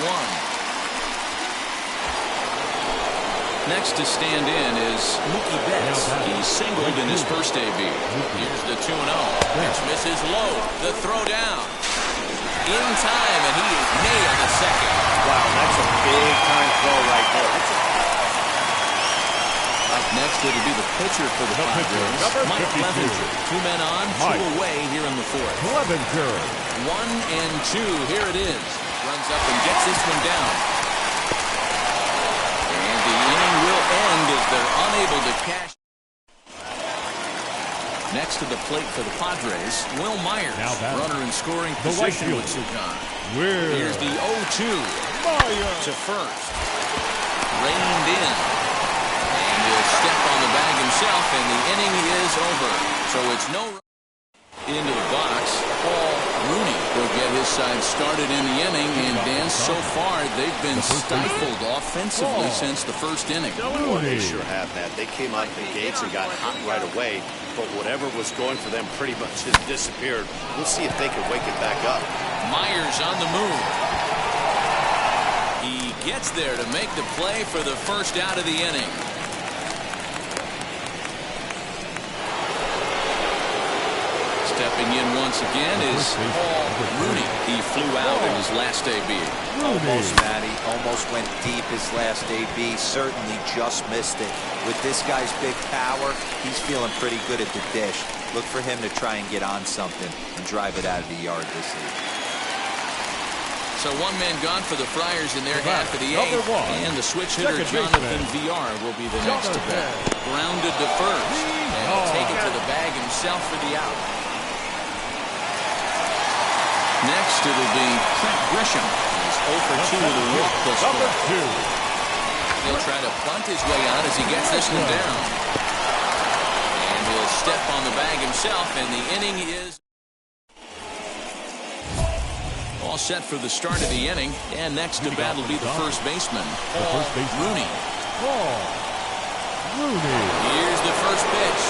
1. Next to stand in is Mookie Betts. He singled in his first AB. Here's the 2-0. Pitch misses low. The throw down. In time, and he is nailed at second. Wow, that's a big time throw right there. Up next, it'll be the pitcher for the Padres, Mike Clevenger. 2 men on, 2 away here in the 4th. Clevenger. 1-2. Here it is. Runs up and gets this one down. And the inning will end as they're unable to cash. Next to the plate for the Padres, Will Myers. Runner in scoring position with Sukan. Here's the 0-2 to first. Reined in. And he'll step on the bag himself, and the inning is over. So it's no run into the box. Paul Rooney will get his side started in the inning. And Dan, so far they've been stifled offensively since the first inning. They sure have, Matt. They came out the gates and got hot right away. But whatever was going for them pretty much has disappeared. We'll see if they can wake it back up. Myers on the move. He gets there to make the play for the first out of the inning. Stepping in once again is Paul Rooney. He flew out in his last AB. Almost, Matty. Almost went deep his last AB. Certainly just missed it. With this guy's big power, he's feeling pretty good at the dish. Look for him to try and get on something and drive it out of the yard this week. So one man gone for the Friars in their half of the eighth. And the switch hitter, Jonathan VR, will be the next to bat. Grounded to first. And he'll take it to the bag himself for the out. Next, it'll be Trent Grisham. He's 0 for 2 with a walk thus far. He'll try to punt his way out as he gets this one down. And he'll step on the bag himself, and the inning is all set for the start of the inning. And next to bat will be the first baseman, Paul Rooney. Here's the first pitch.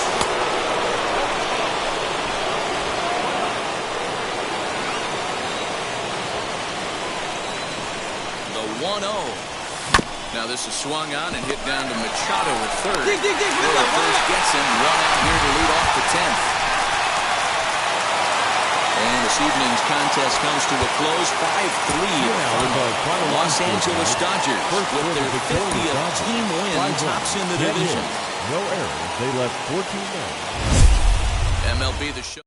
The 1-0. Now this is swung on and hit down to Machado at third. First gets him, one out here to lead off the 10th. And this evening's contest comes to a close, 5-3. Los Angeles Dodgers with their 50th team win tops in the division. No errors. They left 14 men. MLB The Show.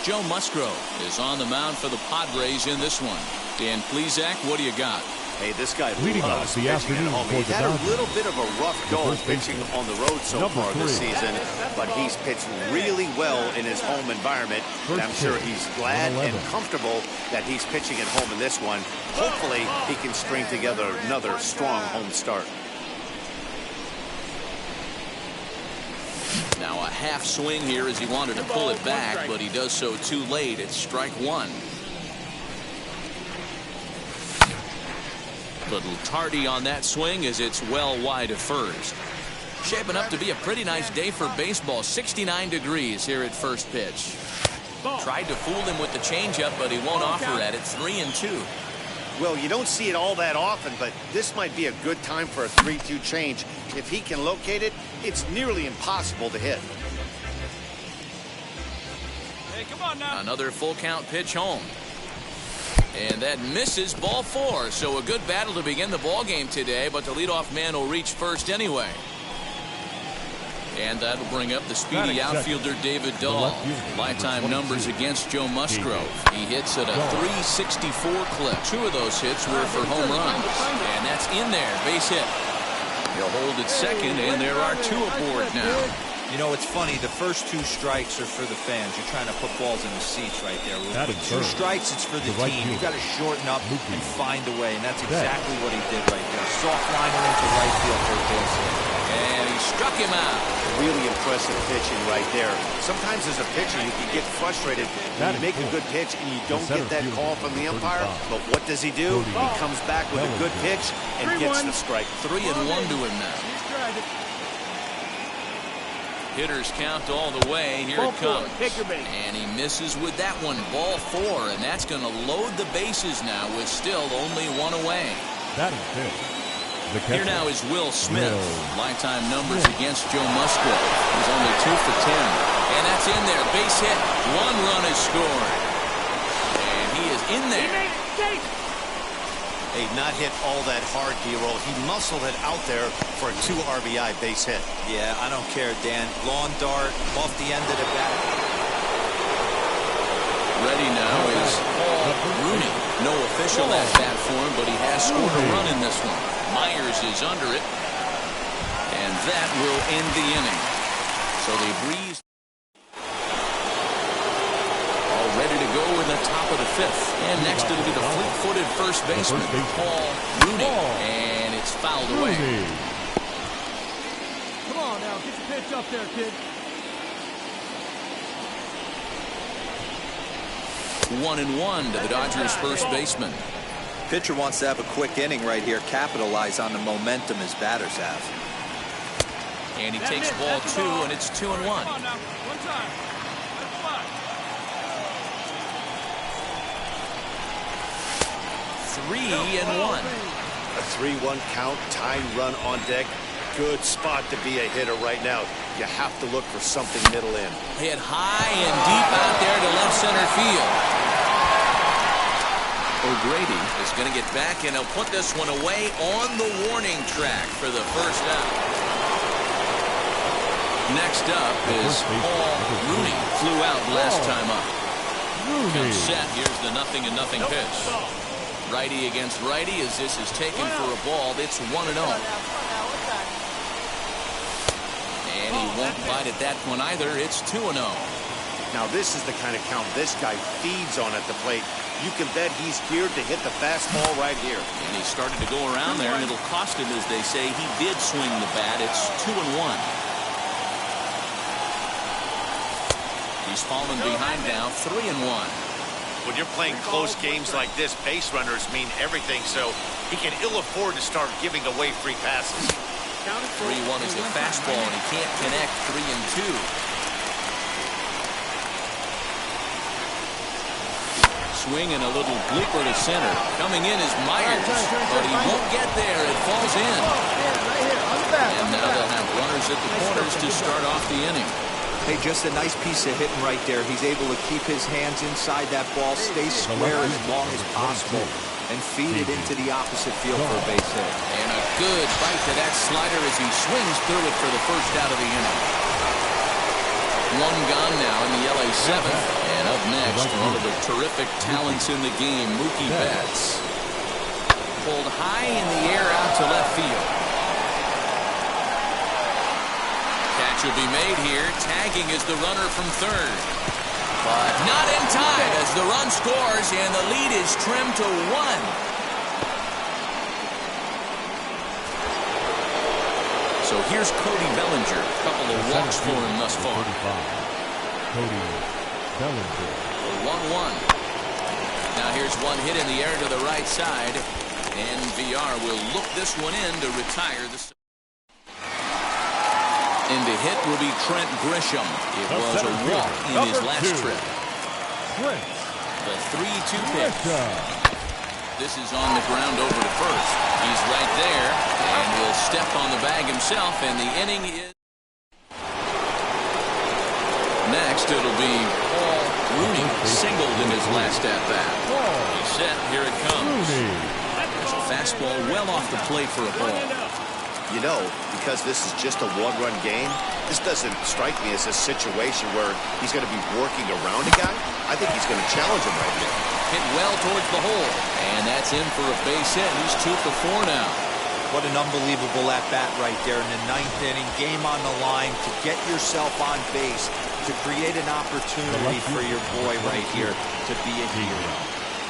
Joe Musgrove is on the mound for the Padres in this one. Dan Plesac, what do you got? Hey, this guy leading loves off the pitching at afternoon home. for He's the had a Dodgers. little bit of a rough go pitching on the road so far this season, but he's pitched really well in his home environment, and I'm sure he's glad and comfortable that he's pitching at home in this one. Hopefully, he can string together another strong home start. Now a half swing here as he wanted to pull it back, but he does so too late. It's strike one. Little tardy on that swing as it's well wide of first. Shaping up to be a pretty nice day for baseball. 69 degrees here at first pitch. Tried to fool him with the changeup, but he won't offer at it. 3-2. Well, you don't see it all that often, but this might be a good time for a 3-2 change. If he can locate it, it's nearly impossible to hit. Hey, come on now. Another full count pitch home. And that misses, ball 4. So a good battle to begin the ball game today, but the leadoff man will reach first anyway. And that'll bring up the speedy outfielder David Dahl. Lifetime numbers against Joe Musgrove. He hits at a 364 clip. 2 of those hits were for home runs. And that's in there, base hit. He'll hold at second, and there are 2 aboard now. You know, it's funny. The first 2 strikes are for the fans. You're trying to put balls in the seats right there. With 2 strikes, it's for the team. You've got to shorten up and find a way, and that's exactly what he did right there. Soft liner into right field for a base hit. And he struck him out. Really impressive pitching right there. Sometimes as a pitcher, you can get frustrated when you make a good pitch and you don't get that call from the umpire. But what does he do? He comes back with a good pitch and gets the strike. 3-1 to him now. Hitters count all the way. Here it comes. And he misses with that one. Ball 4. And that's going to load the bases now with still only 1 away. That is good. Here now is Will Smith. Lifetime numbers against Joe Musgrove. He's only 2 for 10. And that's in there. Base hit. 1 run is scored. And he is in there. Hey, not hit all that hard, D-roll. He muscled it out there for a 2 RBI base hit. Yeah, I don't care, Dan. Lawn dart off the end of the bat. Ready now is Paul Rooney. No official at bat for him, but he has scored a run in this one. Myers is under it. And that will end the inning. So So they breeze. All ready to go in the top of the fifth. And next it'll be the fleet-footed first baseman, Paul Rooney. And it's fouled away. Come on now, get your pitch up there, kid. 1-1 to the Dodgers first baseman. Pitcher wants to have a quick inning right here, capitalize on the momentum his batters have. And he takes ball 2, and it's 2-1. Come on now, one time. 3-1. A 3-1 count, tying run on deck. Good spot to be a hitter right now. You have to look for something middle in. Hit high and deep out there to left center field. O'Grady is going to get back, and he'll put this one away on the warning track for the first out. Next up is Paul Rooney. Flew out last time up. Comes set. Here's the 0-0 pitch. Righty against righty as this is taken for a ball. It's 1-0. And he won't bite at that one either. It's 2-0. Now this is the kind of count this guy feeds on at the plate. You can bet he's geared to hit the fastball right here. And he started to go around there, and it'll cost him, as they say. He did swing the bat. It's 2-1. He's fallen behind now, 3-1. When you're playing close games like this, base runners mean everything, so he can ill afford to start giving away free passes. 3-1 is the fastball, and he can't connect. 3-2. Swing and a little blooper to center. Coming in is Myers, but he won't get there. It falls in. And now they'll have runners at the corners to start off the inning. Hey, just a nice piece of hitting right there. He's able to keep his hands inside that ball, stay square as long as possible, and feed it into the opposite field for a base hit. And a good bite to that slider as he swings through it for the first out of the inning. One gone now in the LA 7th. And up next, one of the terrific talents in the game, Mookie Betts. Pulled high in the air out to left field. Catch will be made here. Tagging is the runner from third. But not in time as the run scores, and the lead is trimmed to 1. So here's Cody Bellinger. A couple of walks for him thus far. Cody Bellinger. 1-1. Now here's one hit in the air to the right side. And VR will look this one in to retire the... And the hit will be Trent Grisham. It was a walk in his last trip. The 3-2 pitch. This is on the ground over to first. He's right there, and will step on the bag himself, and the inning is... Next, it'll be Paul Rooney, singled in his last at-bat. He's set, here it comes. There's a fastball well off the plate for a ball. You know, because this is just a one-run game, this doesn't strike me as a situation where he's going to be working around a guy. I think he's going to challenge him right here. Hit well towards the hole, and that's in for a base hit. He's 2 for 4 now. What an unbelievable at-bat right there in the 9th inning. Game on the line to get yourself on base, to create an opportunity for your boy right here to be a hero.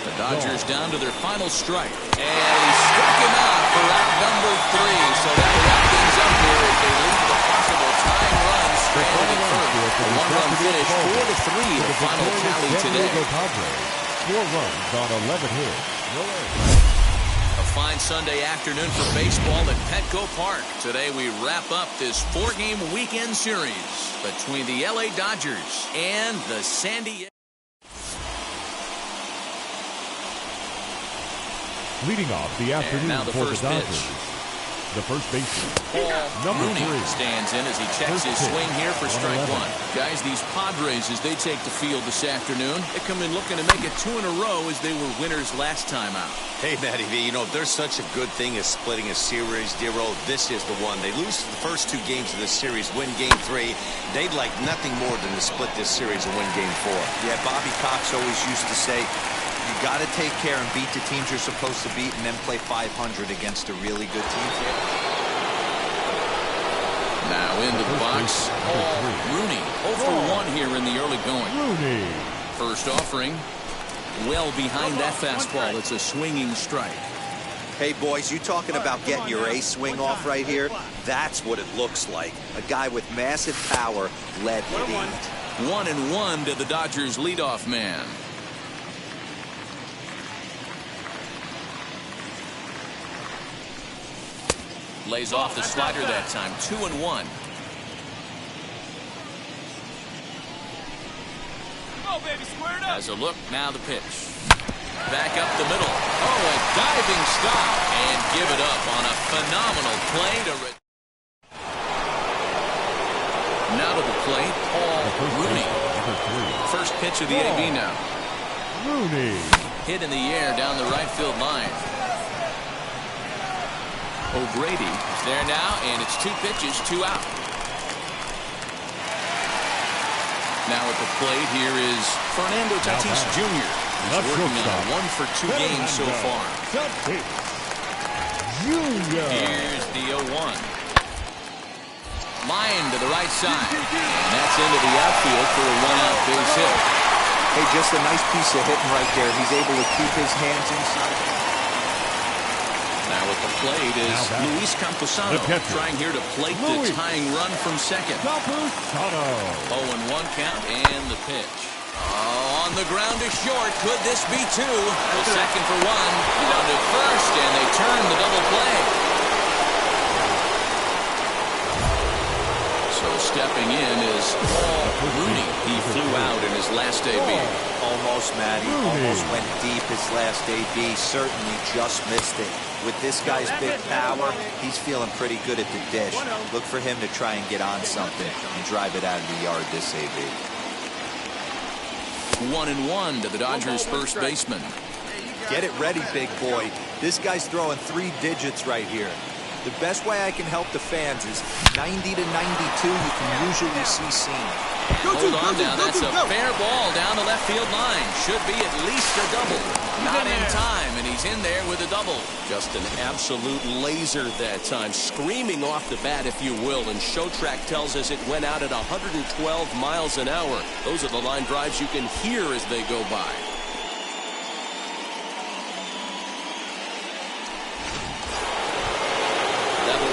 The Dodgers down to their final strike. And he struck him out for out number 3. So that will wrap things up here as they lead the possible tying run stranded at third. A one-run finish, 4-3, the final tally today. 4 runs on 11 hits. A fine Sunday afternoon for baseball at Petco Park. Today we wrap up this 4-game weekend series between the LA Dodgers and the San Diego. Leading off the afternoon for the Dodgers, the first baseman, Paul Rooney stands in as he checks his swing here for strike 1. Guys, these Padres, as they take the field this afternoon, they come in looking to make it 2 in a row as they were winners last time out. Hey, Matty V, you know, there's such a good thing as splitting a series, Dero. This is the one. They lose the first 2 games of this series, win Game 3. They'd like nothing more than to split this series and win Game 4. Yeah, Bobby Cox always used to say, you got to take care and beat the teams you're supposed to beat and then play 500 against a really good team. Now into the box walks Paul Rooney. 0 for 1 here in the early going. Rooney. First offering, well behind that fastball. It's a swinging strike. Hey, boys, you talking about getting your ace swing off right here? That's what it looks like. A guy with massive power led the heat. 1-1 to the Dodgers leadoff man. Lays off the slider that time. 2-1. Has a look. Now the pitch. Back up the middle. Oh, a diving stop. And give it up on a phenomenal play to now to the plate, Paul Rooney. First pitch of the AB now. Rooney. Hit in the air down the right field line. O'Grady is there now, and it's 2 pitches, 2 out. Now at the plate, here is Fernando Tatis Jr. He's working on 1 for 2 games so far. Here's the 0-1. Line to the right side. And that's into the outfield for a 1-out base hit. Hey, just a nice piece of hitting right there. He's able to keep his hands inside. Now at the plate is Luis Camposano trying here to plate the tying run from second. 0-1 count and the pitch. Oh, on the ground to short. Could this be 2? The second for 1. On to first, and they turn the double play. So stepping in is Paul Rooney. He flew out in his last AB. Almost, Matty. Almost went deep his last AB. Certainly just missed it. With this guy's big power, he's feeling pretty good at the dish. Look for him to try and get on something and drive it out of the yard this AB. 1-1 to the Dodgers first baseman. Get it ready, big boy. This guy's throwing 3 digits right here. The best way I can help the fans is 90 to 92. You can usually see seen. Hold on now. That's a fair ball down the left field line. Should be at least a double. Not in time, and he's in there with a double. Just an absolute laser that time. Screaming off the bat, if you will. And Showtrack tells us it went out at 112 miles an hour. Those are the line drives you can hear as they go by.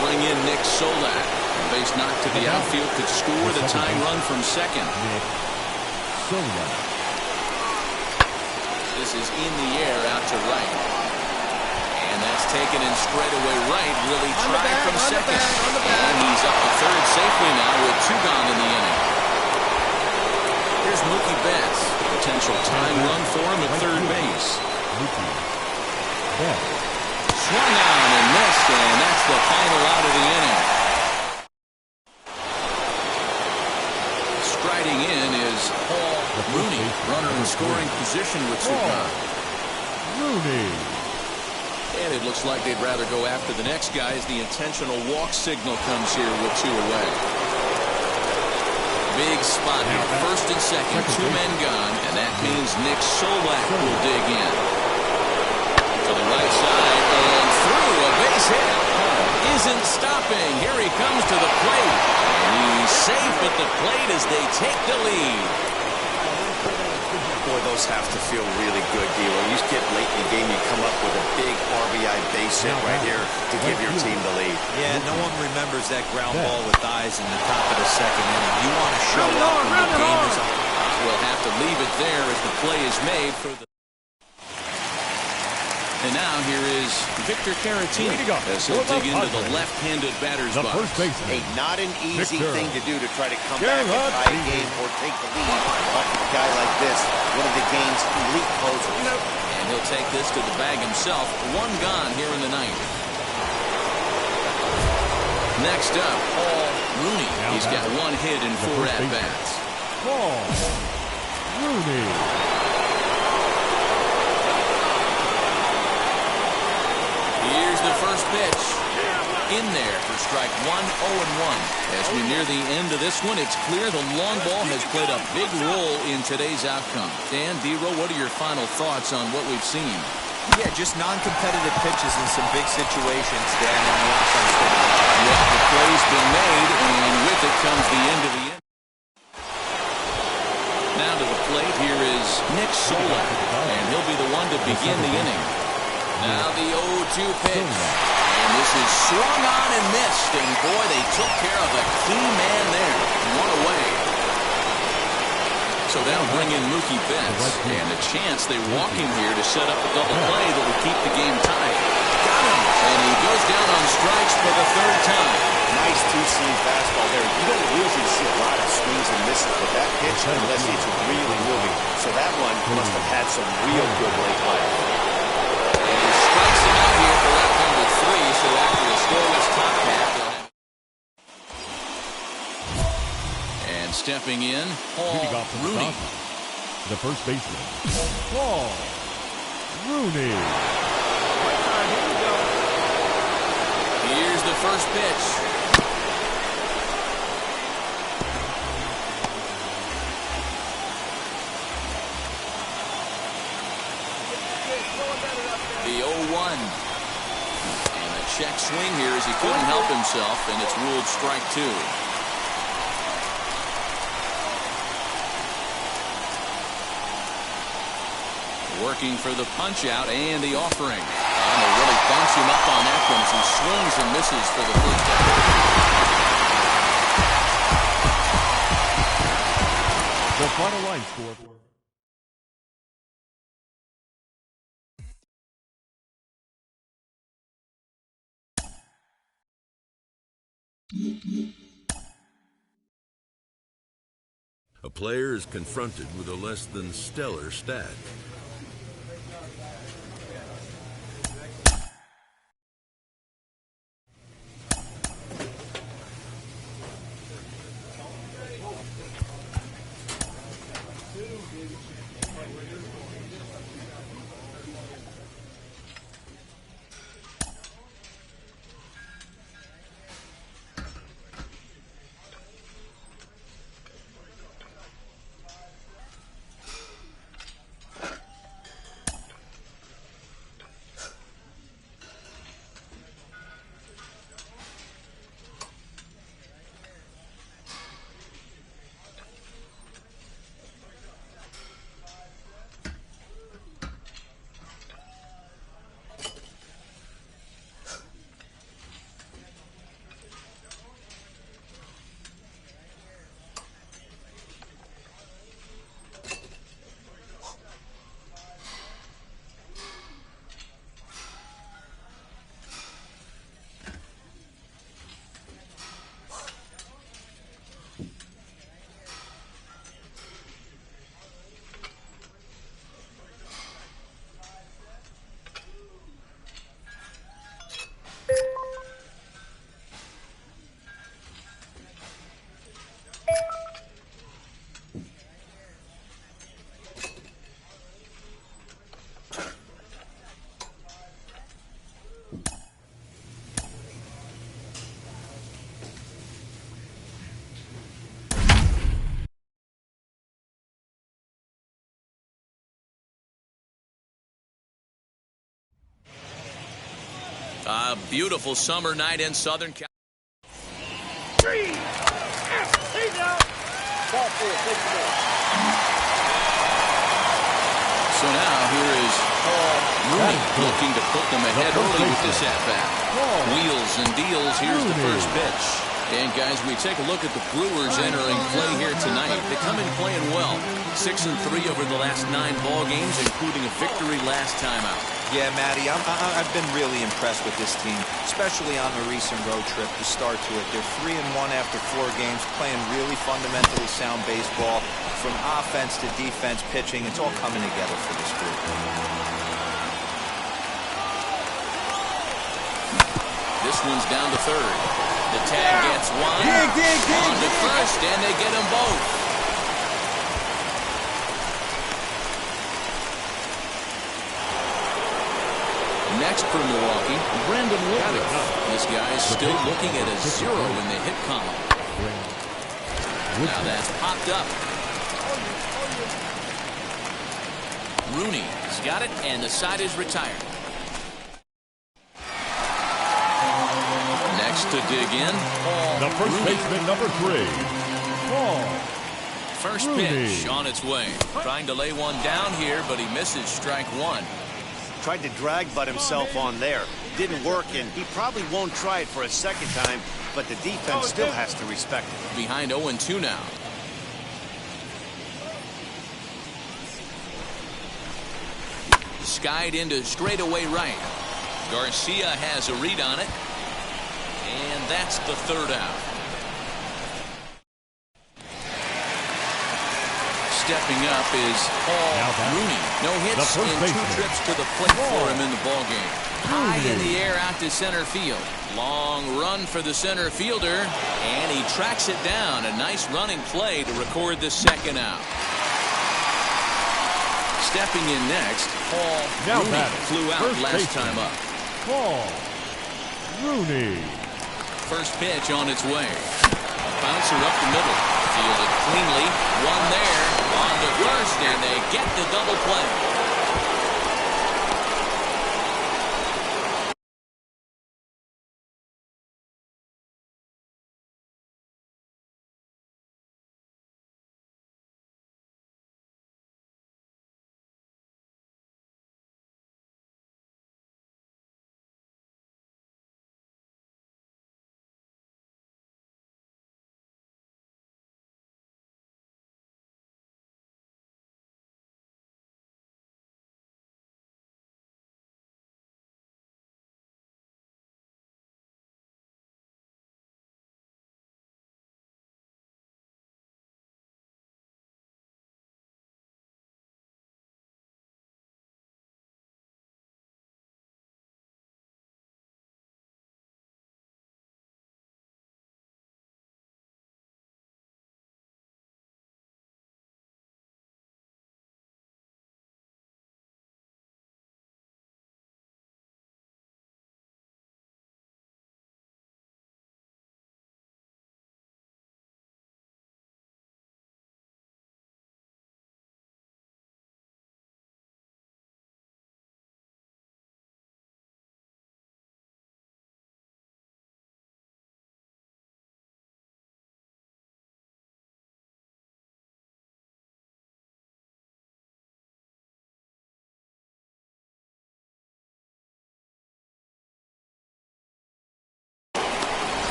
Bring in Nick Solak. Base knock to the outfield could score the tying run from second. This is in the air out to right. And that's taken in straightaway right. Really tried from second. And he's up to third safely now with 2 gone in the inning. Here's Mookie Betts. Potential tying run for him at third base. Swung on and missed, and that's the final out of the inning. Striding in is Paul Rooney, runner in scoring position with 2 gone. Rooney. And it looks like they'd rather go after the next guy as the intentional walk signal comes here with 2 away. Big spot here, first and second, 2 men gone, and that means Nick Solak will dig in. To the right side and through a base hit. Isn't stopping. Here he comes to the plate. And he's safe at the plate as they take the lead. Boy, those have to feel really good, D'Lo. You get late in the game, you come up with a big RBI base hit right here to give your team the lead. Yeah, no one remembers that ground ball with eyes in the top of the second inning. You want to show up when the game is on. We'll have to leave it there as the play is made for the... And now here is Victor Caratini as he'll dig into the left-handed batter's box. Hey, not an easy thing to do to try to come back and tie a game or take the lead off of a guy like this, one of the game's elite closers. And he'll take this to the bag himself. 1 gone here in the 9th. Next up, Paul Rooney. He's got 1 hit and 4 at-bats. Paul Rooney. Here's the first pitch. In there for strike 1, 0-1. As we near the end of this one, it's clear the long ball has played a big role in today's outcome. Dan, D-Row, what are your final thoughts on what we've seen? Yeah, just non-competitive pitches in some big situations, Dan, in the offense. Well, the play's been made, and with it comes the end of the inning. Now to the plate, here is Nick Solak, and he'll be the one to begin the inning. Now the 0-2 pitch, and this is swung on and missed, and boy, they took care of a key man there. One away. So that'll bring in Mookie Betts, and a chance they walk him here to set up a double play that will keep the game tied. Got him, and he goes down on strikes for the third time. Nice two-seam fastball there. You don't usually see a lot of swings and misses with that pitch unless it's really moving. So that one must have had some real good late life. And he strikes him out here for out number 3, so after a scoreless top half, they'll have... And stepping in, Paul Rooney. The first baseman, Paul Rooney. Here's the first pitch. The 0-1. And a check swing here as he couldn't help himself, and it's ruled strike 2. Working for the punch out and the offering. And they really bunch him up on that one as he swings and misses for the first out. The final line score. A player is confronted with a less than stellar stat. A beautiful summer night in Southern California. So now here is Paul Rooney looking to put them ahead early with this at-bat. Wheels and deals. Here's the first pitch. And guys, we take a look at the Brewers entering play here tonight. They come in playing well. 6-3 over the last 9 ball games, including a victory last time out. Yeah, Matty, I've been really impressed with this team, especially on the recent road trip to start to it. They're 3-1 after 4 games, playing really fundamentally sound baseball. From offense to defense, pitching, it's all coming together for this group. This one's down to third. The tag gets one. On to first, and they get them both. Next for Milwaukee, Brandon Woodruff. This guy is still looking at a 0 in the hit column. Now that's popped up. Rooney's got it, and the side is retired. next to dig in. The first baseman, number 3, Paul. First pitch on its way. Trying to lay one down here, but he misses strike 1. Tried to drag butt himself on there. Didn't work, and he probably won't try it for a second time, but the defense still has to respect it. Behind 0-2 now. Skied into straightaway right. Garcia has a read on it. And that's the third out. Stepping up is Paul Rooney. No hits and 2 trips to the plate for him in the ballgame. High in the air out to center field. Long run for the center fielder, and he tracks it down. A nice running play to record the second out. Stepping in next, Paul Rooney flew out last time up. Paul Rooney. First pitch on its way. A bouncer up the middle. Fielded cleanly. One there. On to first, and they get the double play.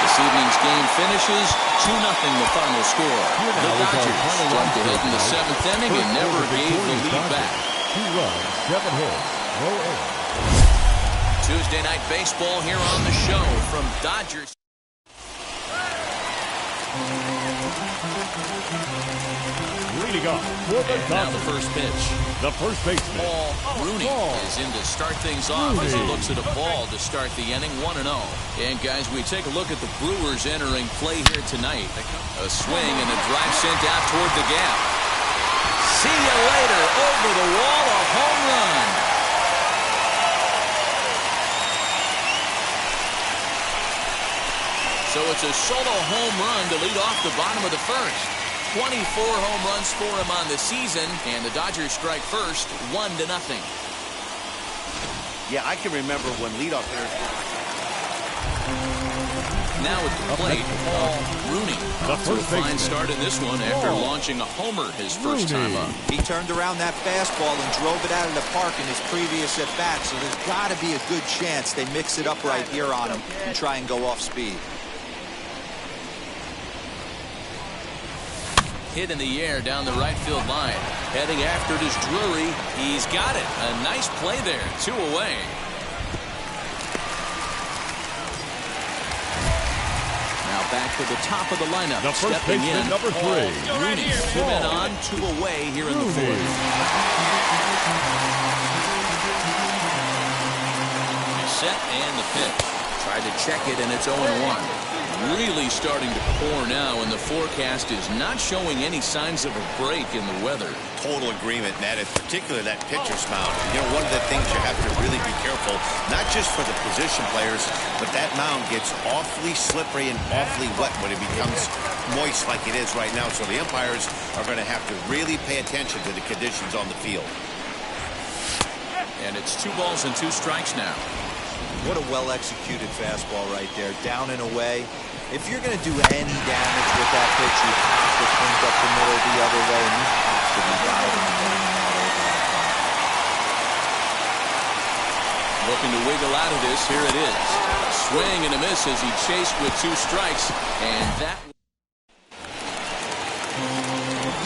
This evening's game finishes 2-0 the final score. The Dodgers jumped ahead in the 7th inning and never gave the lead back. 2 runs, 7 hits, no errors. Tuesday night baseball here on the show from Dodgers. Leading up for the Dodgers. Now the first pitch. The first baseman, Paul Rooney is in to start things off as he looks at a ball to start the inning 1-0. And guys, we take a look at the Brewers entering play here tonight. A swing and a drive sent out toward the gap. See you later. Over the wall, a home run. So it's a solo home run to lead off the bottom of the first. 24 home runs for him on the season, and the Dodgers strike first, 1-0. Yeah, I can remember when leadoff hitters. Now at the plate, Paul Rooney. To a fine start in this one after launching a homer his first time up. He turned around that fastball and drove it out of the park in his previous at-bat, so there's got to be a good chance they mix it up right here on him and try and go off speed. Hit in the air down the right field line. Heading after it is Drury. He's got it. A nice play there. 2 away. Now back to the top of the lineup. The first Stepping baseman, in, number 3. Rooney. 2 men on, 2 away here in the fourth. Set and the pitch. Tried to check it, and it's 0-1. Really starting to pour now, and the forecast is not showing any signs of a break in the weather. Total agreement, Matt, in particular that pitcher's mound. You know, one of the things you have to really be careful, not just for the position players, but that mound gets awfully slippery and awfully wet when it becomes moist like it is right now. So the umpires are going to have to really pay attention to the conditions on the field. And it's 2 balls and 2 strikes now. What a well-executed fastball right there. Down and away. If you're going to do any damage with that pitch, you have to think up the middle the other way, and you have to be diving and getting that over that far. Looking to wiggle out of this. Here it is. Swing and a miss as he chased with 2 strikes. And that...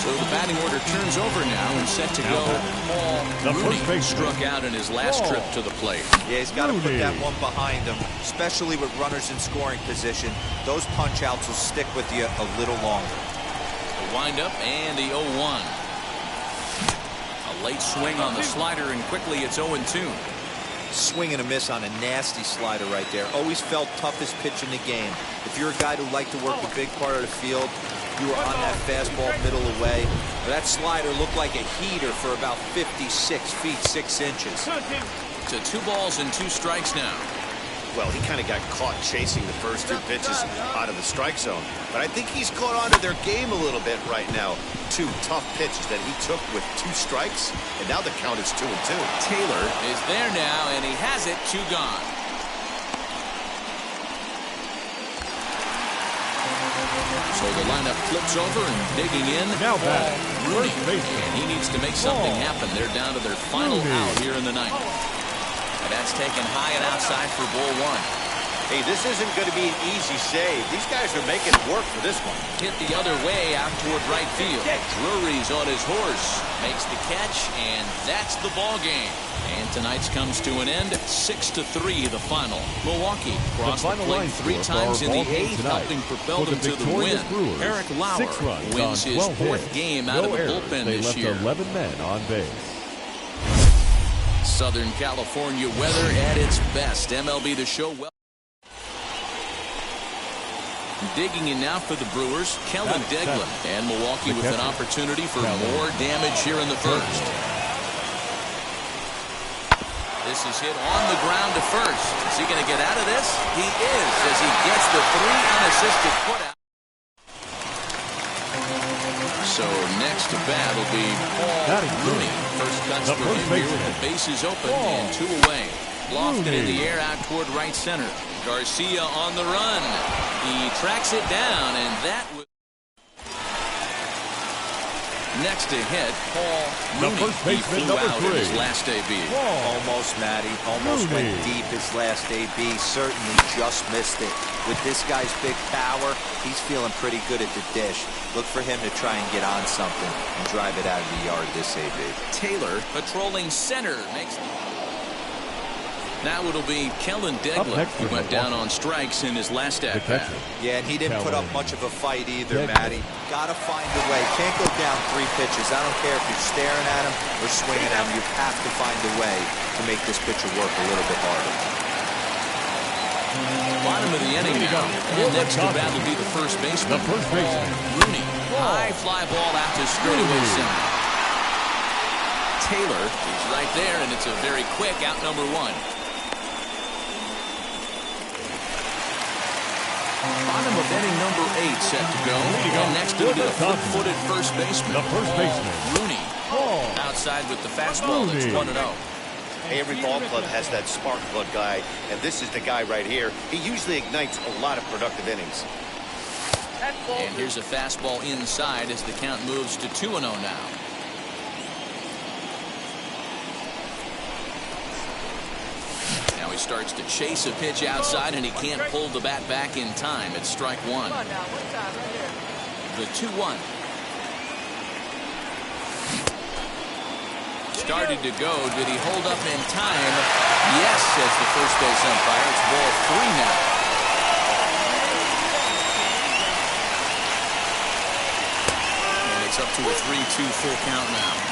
So the batting order turns over now and set to go. Paul Rooney struck out in his last trip to the plate. Yeah, he's got to put that one behind him, especially with runners in scoring position. Those punch-outs will stick with you a little longer. The windup and the 0-1. A late swing on the slider, and quickly it's 0-2. Swing and a miss on a nasty slider right there. Always felt toughest pitch in the game. If you're a guy who liked to work a big part of the field, you were on that fastball middle away. That slider looked like a heater for about 56 feet 6 inches. To 2 balls and 2 strikes now. Well, he kind of got caught chasing the first 2 pitches out of the strike zone. But I think he's caught on to their game a little bit right now. 2 tough pitches that he took with 2 strikes, and now the count is 2-2. Taylor is there now, and he has it. 2 gone. So the lineup flips over, and digging in, now back, Rooney. And he needs to make something happen. They're down to their final out here in the 9th. And that's taken high and outside for ball 1. Hey, this isn't going to be an easy save. These guys are making it work for this one. Hit the other way out toward right field. Drury's on his horse. Makes the catch, and that's the ball game. And tonight's comes to an end. 6-3 the final. Milwaukee crossed the plate 3 times in the 8th, helping propel them to the win. Eric Lauer wins his 4th game out of the bullpen this year. They left 11 men on base. Southern California weather at its best. MLB The Show. Digging in now for the Brewers, Kellen Deglan, and Milwaukee with an opportunity for more damage here in the 1st. This is hit on the ground to first. Is he going to get out of this? He is, as he gets the 3 unassisted putout. So next to bat will be Paul Rooney. First cuts for him here with the bases open and 2 away. Lofted in the air out toward right center. Garcia on the run. He tracks it down, and that was next to hit Paul Rooney. He flew out in his last AB. Almost, Matty. Almost went deep his last AB. Certainly just missed it. With this guy's big power, he's feeling pretty good at the dish. Look for him to try and get on something and drive it out of the yard this AB. Taylor patrolling center makes. Now it'll be Kellen Deglan. He went down on strikes in his last at-bat. Yeah, and he didn't put up much of a fight either, Matty. Gotta find a way. Can't go down 3 pitches. I don't care if you're staring at him or swinging at him. You have to find a way to make this pitcher work a little bit harder. Bottom of the inning now. And next to bat will be the first baseman. Rooney. High fly ball out to straightaway center. Taylor is right there, and it's a very quick out number 1. Bottom of inning number 8 set to go. And next to the footed first baseman. Rooney. Outside with the fastball. That's 1-0. Hey, every ball club has that spark plug guy, and this is the guy right here. He usually ignites a lot of productive innings. And here's a fastball inside as the count moves to 2-0 now. He starts to chase a pitch outside, and he can't pull the bat back in time. It's strike 1. The 2-1. Started to go. Did he hold up in time? Yes, says the first base umpire. It's ball 3 now. And it's up to a 3-2 full count now.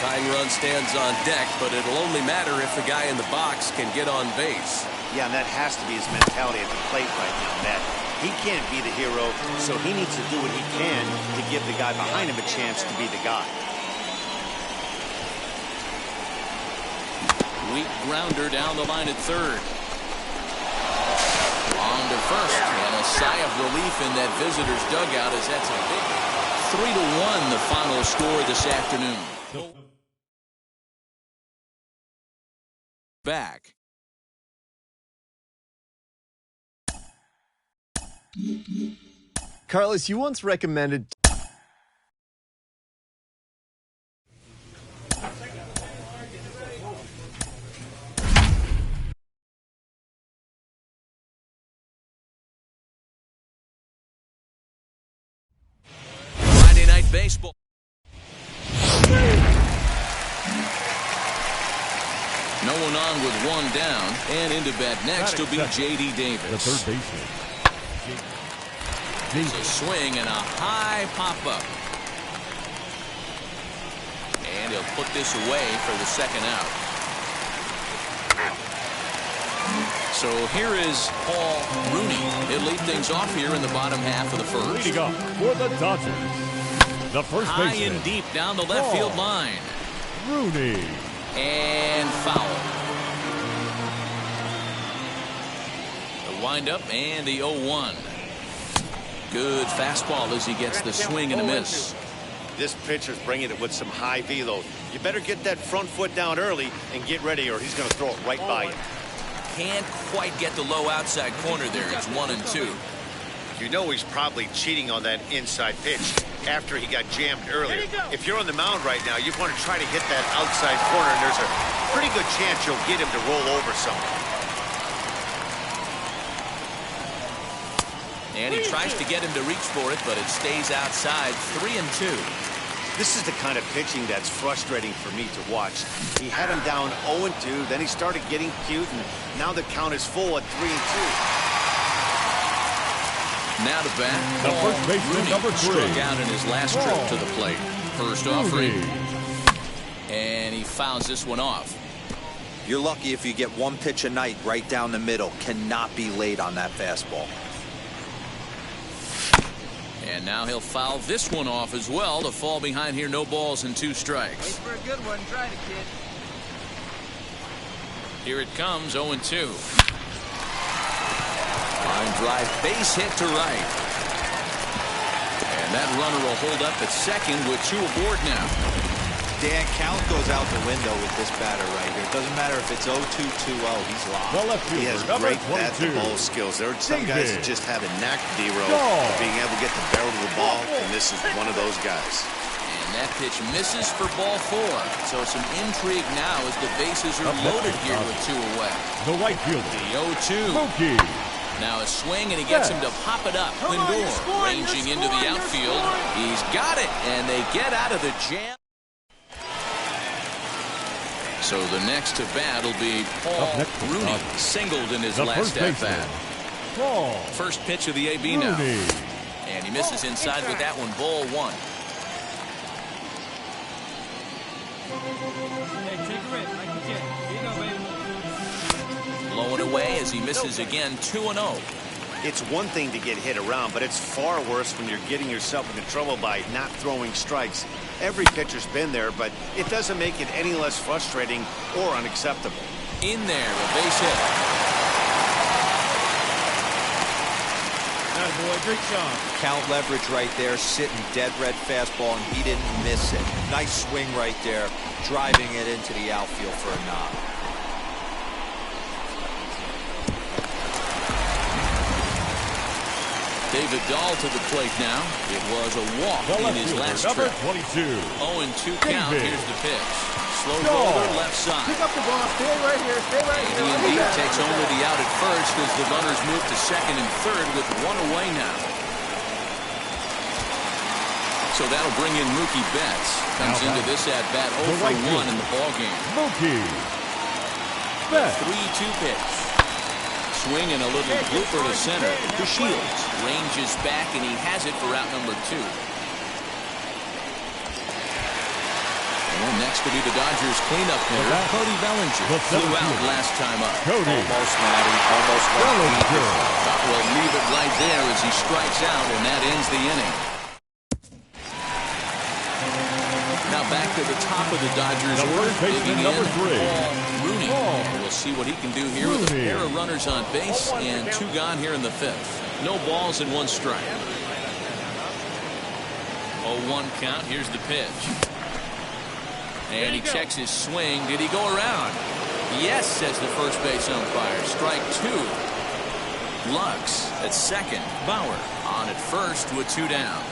Tying run stands on deck, but it'll only matter if the guy in the box can get on base. Yeah, and that has to be his mentality at the plate right now, Matt. He can't be the hero, so he needs to do what he can to give the guy behind him a chance to be the guy. Weak grounder down the line at third. On to first, and a sigh of relief in that visitor's dugout as that's a big 3-1 the final score this afternoon. Back. Carlos, you once recommended... Friday Night Baseball. No one on with one down, and into bat next will be J.D. Davis. The third baseman. It's a swing and a high pop-up. And he'll put this away for the second out. So here is Paul Rooney. He'll lead things off here in the bottom half of the first. Leading up for the Dodgers, the first high baseman. and deep down the left field line. Rooney. And foul. The windup and the 0-1. Good fastball as he gets the swing and a miss. This pitcher's bringing it with some high velo. You better get that front foot down early and get ready, or he's going to throw it right by you. Can't quite get the low outside corner there. It's 1-2. You know he's probably cheating on that inside pitch after he got jammed earlier. If you're on the mound right now, you want to try to hit that outside corner, and there's a pretty good chance you'll get him to roll over something. And he tries to get him to reach for it, but it stays outside. 3-2. This is the kind of pitching that's frustrating for me to watch. He had him down 0-2, then he started getting cute, and now the count is full at 3-2. Now to bat, The first baseman, number 3. struck out in his last trip to the plate. First offering. And he fouls this one off. You're lucky if you get one pitch a night right down the middle. Cannot be late on that fastball. And now he'll foul this one off as well to fall behind here. No balls and 2 strikes. Wait for a good one. Try it, kid. Here it comes, 0-2. Line drive, base hit to right. And that runner will hold up at second with 2 aboard now. Dan, count goes out the window with this batter right here. It doesn't matter if it's 0-2, 2-0. He's locked. The left He fielder, has number great 22. bat-to-ball skills. There are some guys that just have a knack, D-Row, Dog. of being able to get the barrel of the ball, and this is one of those guys. And that pitch misses for ball 4. So some intrigue now as the bases are loaded here with 2 away. The right fielder. The 0-2. Mookie. Now a swing, and he gets him to pop it up. Lindor ranging into the outfield. He's got it, and they get out of the jam. So the next to bat will be Paul Rooney, singled in his last at-bat. First pitch of the AB now. And he misses inside with that one, ball 1. Hey, take a rip like you can. Here you go, baby. Blowing away as he misses again, 2-0. It's one thing to get hit around, but it's far worse when you're getting yourself into trouble by not throwing strikes. Every pitcher's been there, but it doesn't make it any less frustrating or unacceptable. In there, a base hit. Nice, boy. Great job. Count leverage right there, sitting dead red fastball, and he didn't miss it. Nice swing right there, driving it into the outfield for a knock. David Dahl to the plate now. It was a walk in his last number trip. 22. 0-2 count. Here's the pitch. Slow roller left side. Pick up the ball. Stay right here. Stay right And here. he indeed takes over the out at first as the runners move to second and third with 1 away now. So that'll bring in Mookie Betts. Comes into this at-bat 0 for 1 in the ballgame. Mookie Betts. 3-2 pitch. Swing and a little blooper to center. To Shields. Ranges back, and he has it for out number 2. And next to be the Dodgers cleanup hitter, Cody Bellinger. Flew out last time up. Almost, Matty. Almost Bellinger. We'll leave it right there as he strikes out, and that ends the inning. Now back to the top of the Dodgers order, digging in Paul Rooney. And we'll see what he can do here with a pair of runners on base and 2 gone here in the 5th. No balls and 1 strike. 0-1 count. Here's the pitch. And he checks his swing. Did he go around? Yes, says the first base umpire. Strike 2. Lux at second. Bauer on at first with 2 down.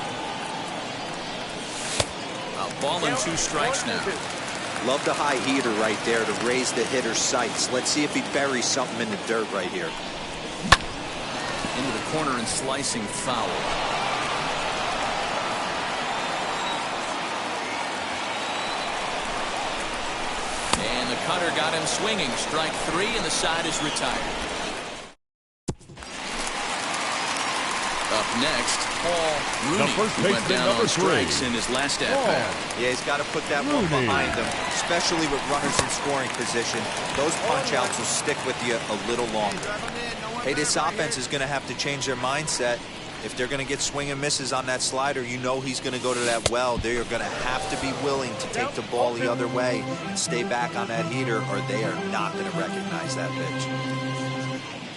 A ball and 2 strikes now. Love the high heater right there to raise the hitter's sights. Let's see if he buries something in the dirt right here. Into the corner and slicing foul. And the cutter got him swinging. Strike 3, and the side is retired. Up next, Paul Rooney, who went down on strikes in his last at-bat. Yeah, he's got to put that one behind him, especially with runners in scoring position. Those punch-outs will stick with you a little longer. Hey, this offense is going to have to change their mindset. If they're going to get swing and misses on that slider, you know he's going to go to that well. They are going to have to be willing to take the ball the other way and stay back on that heater, or they are not going to recognize that pitch.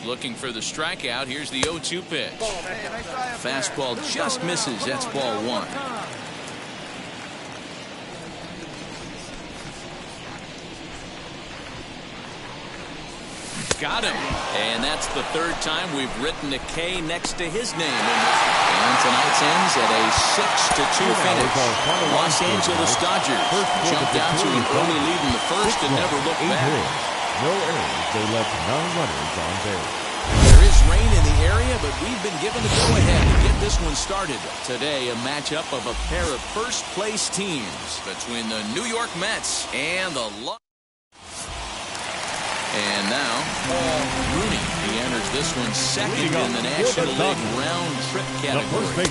Looking for the strikeout. Here's the 0-2 pitch. Fastball just misses. That's ball 1. Got him. And that's the 3rd time we've written a K next to his name. And tonight's ends at a 6-2 finish. Los Angeles Dodgers jumped out to an early lead in the 1st and never looked back. No errors. They left 9 runners on base. There is rain in the area, but we've been given the go-ahead to get this one started. Today, a matchup of a pair of first-place teams between the New York Mets and the And now, Paul Rooney. He enters this one second in the National League round trip category.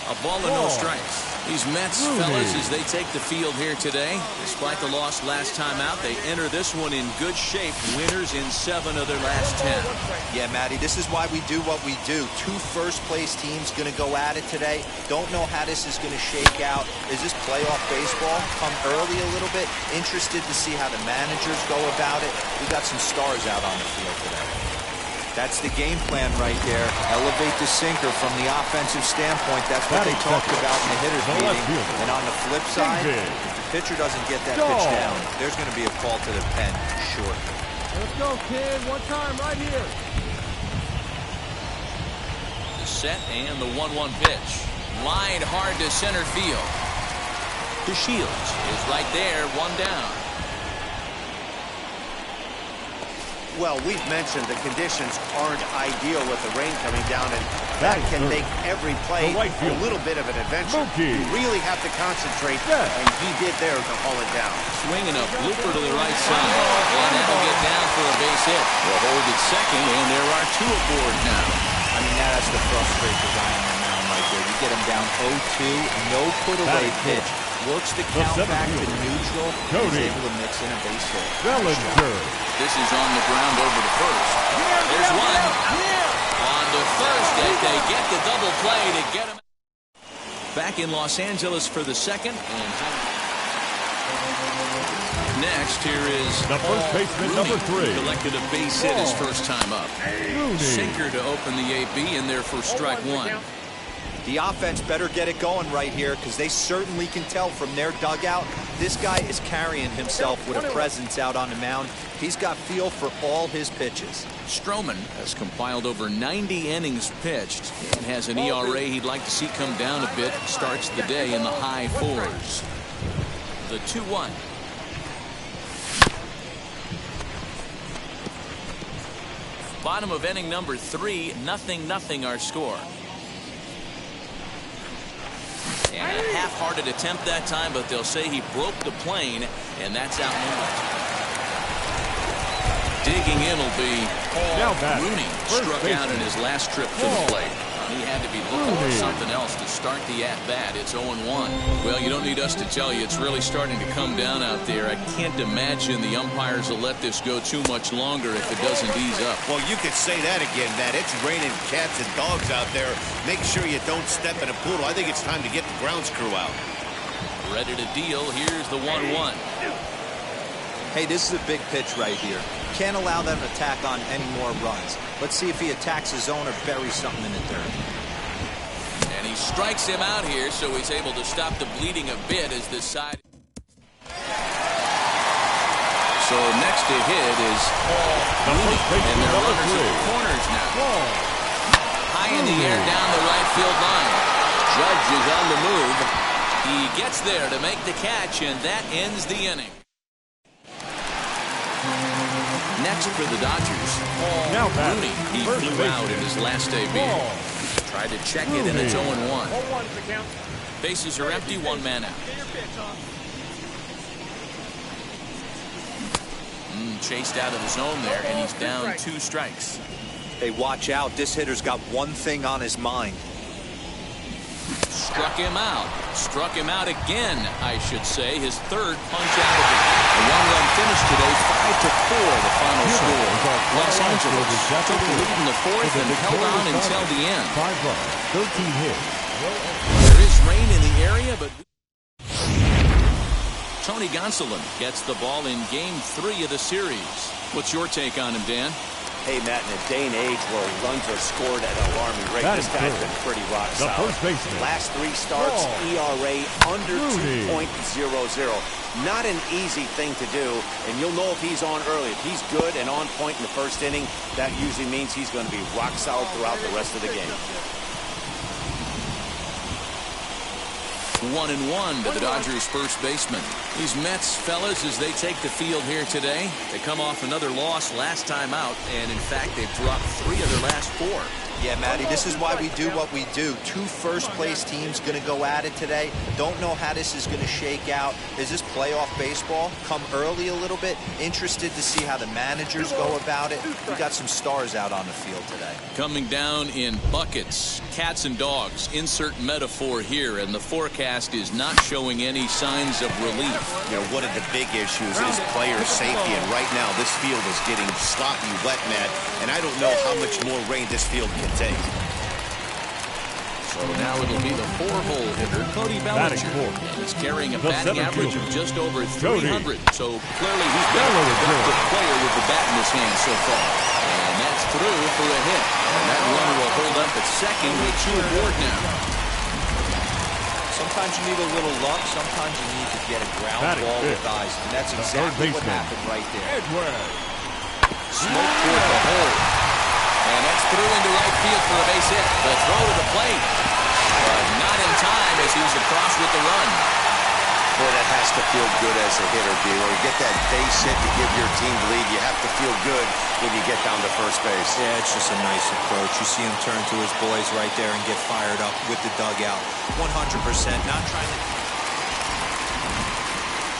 A ball and no strikes. These Mets fellas, as they take the field here today, despite the loss last time out, they enter this one in good shape. Winners in 7 of their last 10. Yeah, Matty, this is why we do what we do. 2 first-place teams going to go at it today. Don't know how this is going to shake out. Is this playoff baseball? Come early a little bit. Interested to see how the managers go about it. We got some stars out on the field today. That's the game plan right there. Elevate the sinker from the offensive standpoint. That's what they talked about in the hitters meeting. And on the flip side, if the pitcher doesn't get that pitch down, there's going to be a call to the pen short. Let's go, kid. One time right here. The set and the 1-1 pitch. Lined hard to center field. The Shields is right there, 1 down. Well, we've mentioned the conditions aren't ideal with the rain coming down, and that can make every play a little bit of an adventure. You really have to concentrate, and he did there to haul it down. Swinging a blooper to the right side, and that'll get down for a base hit. Will hold at second, and there are 2 aboard now. I mean, that has to frustrate the guy on the mound right there. You get him down 0-2, no put-away pitch. Works the count back to neutral. He's able to mix in a base hit. This is on the ground over to first. There's one. On to first as they get the double play to get him. Back in Los Angeles for the second. And next, here is the first baseman, number 3. Collected a base hit his first time up. Sinker to open the AB in there for strike 1. The offense better get it going right here, because they certainly can tell from their dugout this guy is carrying himself with a presence out on the mound. He's got feel for all his pitches. Stroman has compiled over 90 innings pitched and has an ERA he'd like to see come down a bit. Starts the day in the high 4s. The 2-1. Bottom of inning number 3, 0-0 our score. And a half-hearted attempt that time, but they'll say he broke the plane, and that's outnumbered. Digging in will be Paul Rooney. Struck out in his last trip to the plate. He had to be looking for something else to start the at-bat. It's 0-1. Well, you don't need us to tell you. It's really starting to come down out there. I can't imagine the umpires will let this go too much longer if it doesn't ease up. Well, you could say that again, Matt. It's raining cats and dogs out there. Make sure you don't step in a poodle. I think it's time to get the grounds crew out. Ready to deal. Here's the 1-1. Hey, this is a big pitch right here. Can't allow them to tack on any more runs. Let's see if he attacks his zone or buries something in the dirt. And he strikes him out here, so he's able to stop the bleeding a bit as this side. So next to hit is Paul Rooney, and they're runners at the corners now. high in the air down the right field line. Judge is on the move. He gets there to make the catch, and that ends the inning. Next for the Dodgers, Now Rooney. He flew out in his last AB. Tried to check it, and it's 0-1. Bases are empty, one man out. Chased out of the zone there, and he's down 2 strikes. Hey, watch out. This hitter's got one thing on his mind. Struck him out. Struck him out again, I should say. His third punch out of it. A one-run finish today, 5-4, the final score. Los Angeles took the lead in the fourth and held on until the end. 5 runs, 13 hits. There is rain in the area, but Tony Gonsolin gets the ball in Game 3 of the series. What's your take on him, Dan? Hey, Matt, in a day and age where runs are scored at an alarming rate, this guy's been pretty rock solid. First baseman. Last 3 starts, ERA under 2.00. Not an easy thing to do, and you'll know if he's on early. If he's good and on point in the first inning, that usually means he's going to be rock solid throughout the rest of the game. 1-1 to the Dodgers' first baseman. These Mets fellas, as they take the field here today, they come off another loss last time out, and in fact they've dropped 3 of their last 4. Yeah, Matty, this is why we do what we do. 2 first-place teams going to go at it today. Don't know how this is going to shake out. Is this playoff baseball? Come early a little bit. Interested to see how the managers go about it. We got some stars out on the field today. Coming down in buckets, cats and dogs. Insert metaphor here, and the forecast is not showing any signs of relief. You know, one of the big issues is player safety, and right now this field is getting sloppy wet, Matt, and I don't know how much more rain this field can take. So now it'll be the 4-hole hitter, Cody Bellinger. And he's carrying a batting average of just over 300. So clearly he's been a productive player with the bat in his hand so far. And that's through for a hit. And that runner will hold up at second with 2 aboard now. Sometimes you need a little luck. Sometimes you need to get a ground ball with eyes. And that's exactly what happened right there. Smoke toward the hole. And that's through into right field for a base hit. The throw to the plate. But not in time as he's across with the run. Boy, that has to feel good as a hitter, D. When you get that base hit to give your team the lead, you have to feel good when you get down to first base. Yeah, it's just a nice approach. You see him turn to his boys right there and get fired up with the dugout. 100%, not trying to...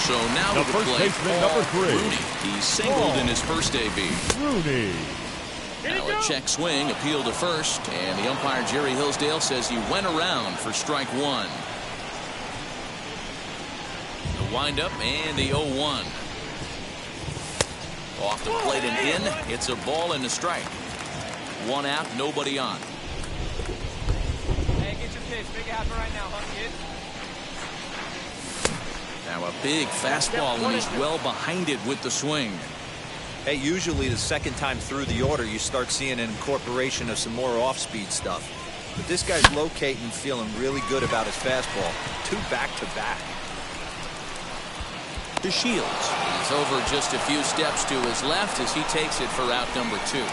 So now the to the plate, number 3. Rooney. He singled in his first AB. Rooney. Now a check swing, appeal to first, and the umpire Jerry Hillsdale says he went around for strike 1. The windup and the 0-1. Off the plate and in. It's a ball and a strike. 1 out, nobody on. Hey, get your pitch. Make it happen right now, huh, kid? Now a big fastball, and he's well behind it with the swing. Hey, usually the second time through the order, you start seeing an incorporation of some more off-speed stuff. But this guy's locating, feeling really good about his fastball. 2 back-to-back. To Shields. He's over just a few steps to his left as he takes it for out number 2.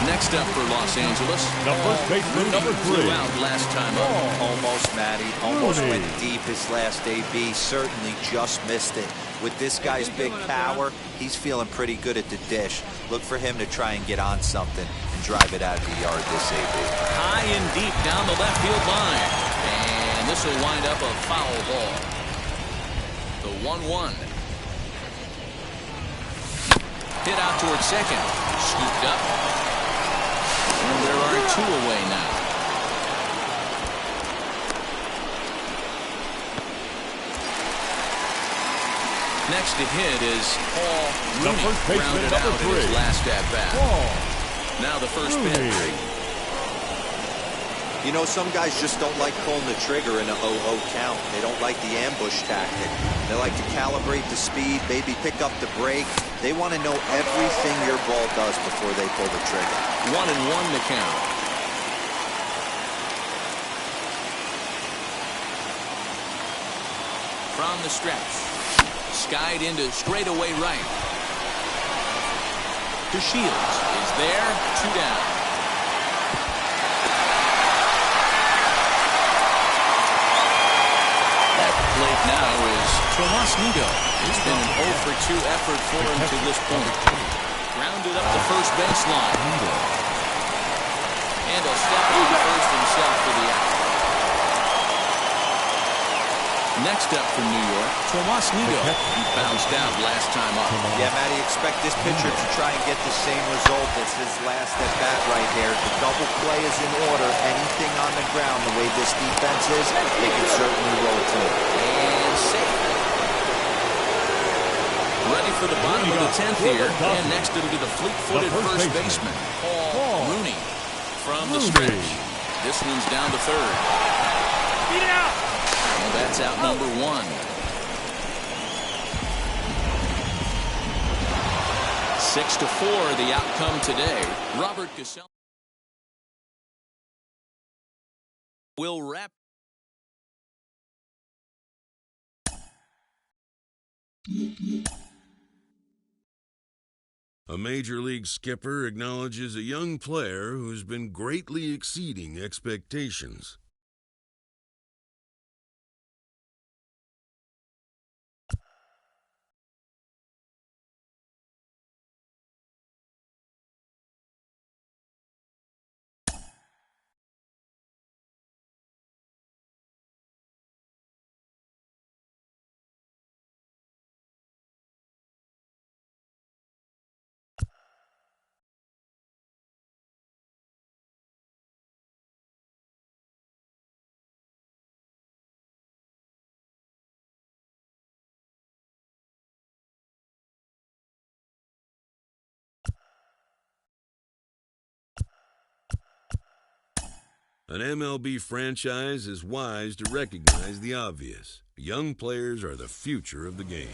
Next up for Los Angeles, the first baseman, number 3. Flew out last time up. Almost, Matty. Almost went deep his last AB. Certainly just missed it. With this guy's big power, he's feeling pretty good at the dish. Look for him to try and get on something and drive it out of the yard this AB. High and deep down the left field line. And this will wind up a foul ball. The 1-1. Hit out towards second. Scooped up. And there are 2 away now. Next to hit is Paul Rooney, grounded out in his last at-bat. Now the first pitch. You know, some guys just don't like pulling the trigger in a 0-0 count. They don't like the ambush tactic. They like to calibrate the speed, maybe pick up the brake. They want to know everything your ball does before they pull the trigger. 1-1 the count. From the stretch. Skied into straightaway right. To Shields is there, 2 down. Sneed. It's been an 0 for 2 effort for him to this point. Grounded up the first baseline. And he'll step on first himself for the out. Next up from New York, Tomas Nido. He bounced out last time up. Yeah, Matty, expect this pitcher to try and get the same result as his last at bat right here. The double play is in order. Anything on the ground, the way this defense is, they can certainly roll to it. And safe. Ready for the bottom of the 10th here. And next it'll be the fleet-footed first baseman, Paul Rooney, from the stretch. This one's down to third. Beat it out. And that's out number 1. 6-4, the outcome today. Robert Gasell will wrap. A Major League skipper acknowledges a young player who's been greatly exceeding expectations. An MLB franchise is wise to recognize the obvious. Young players are the future of the game.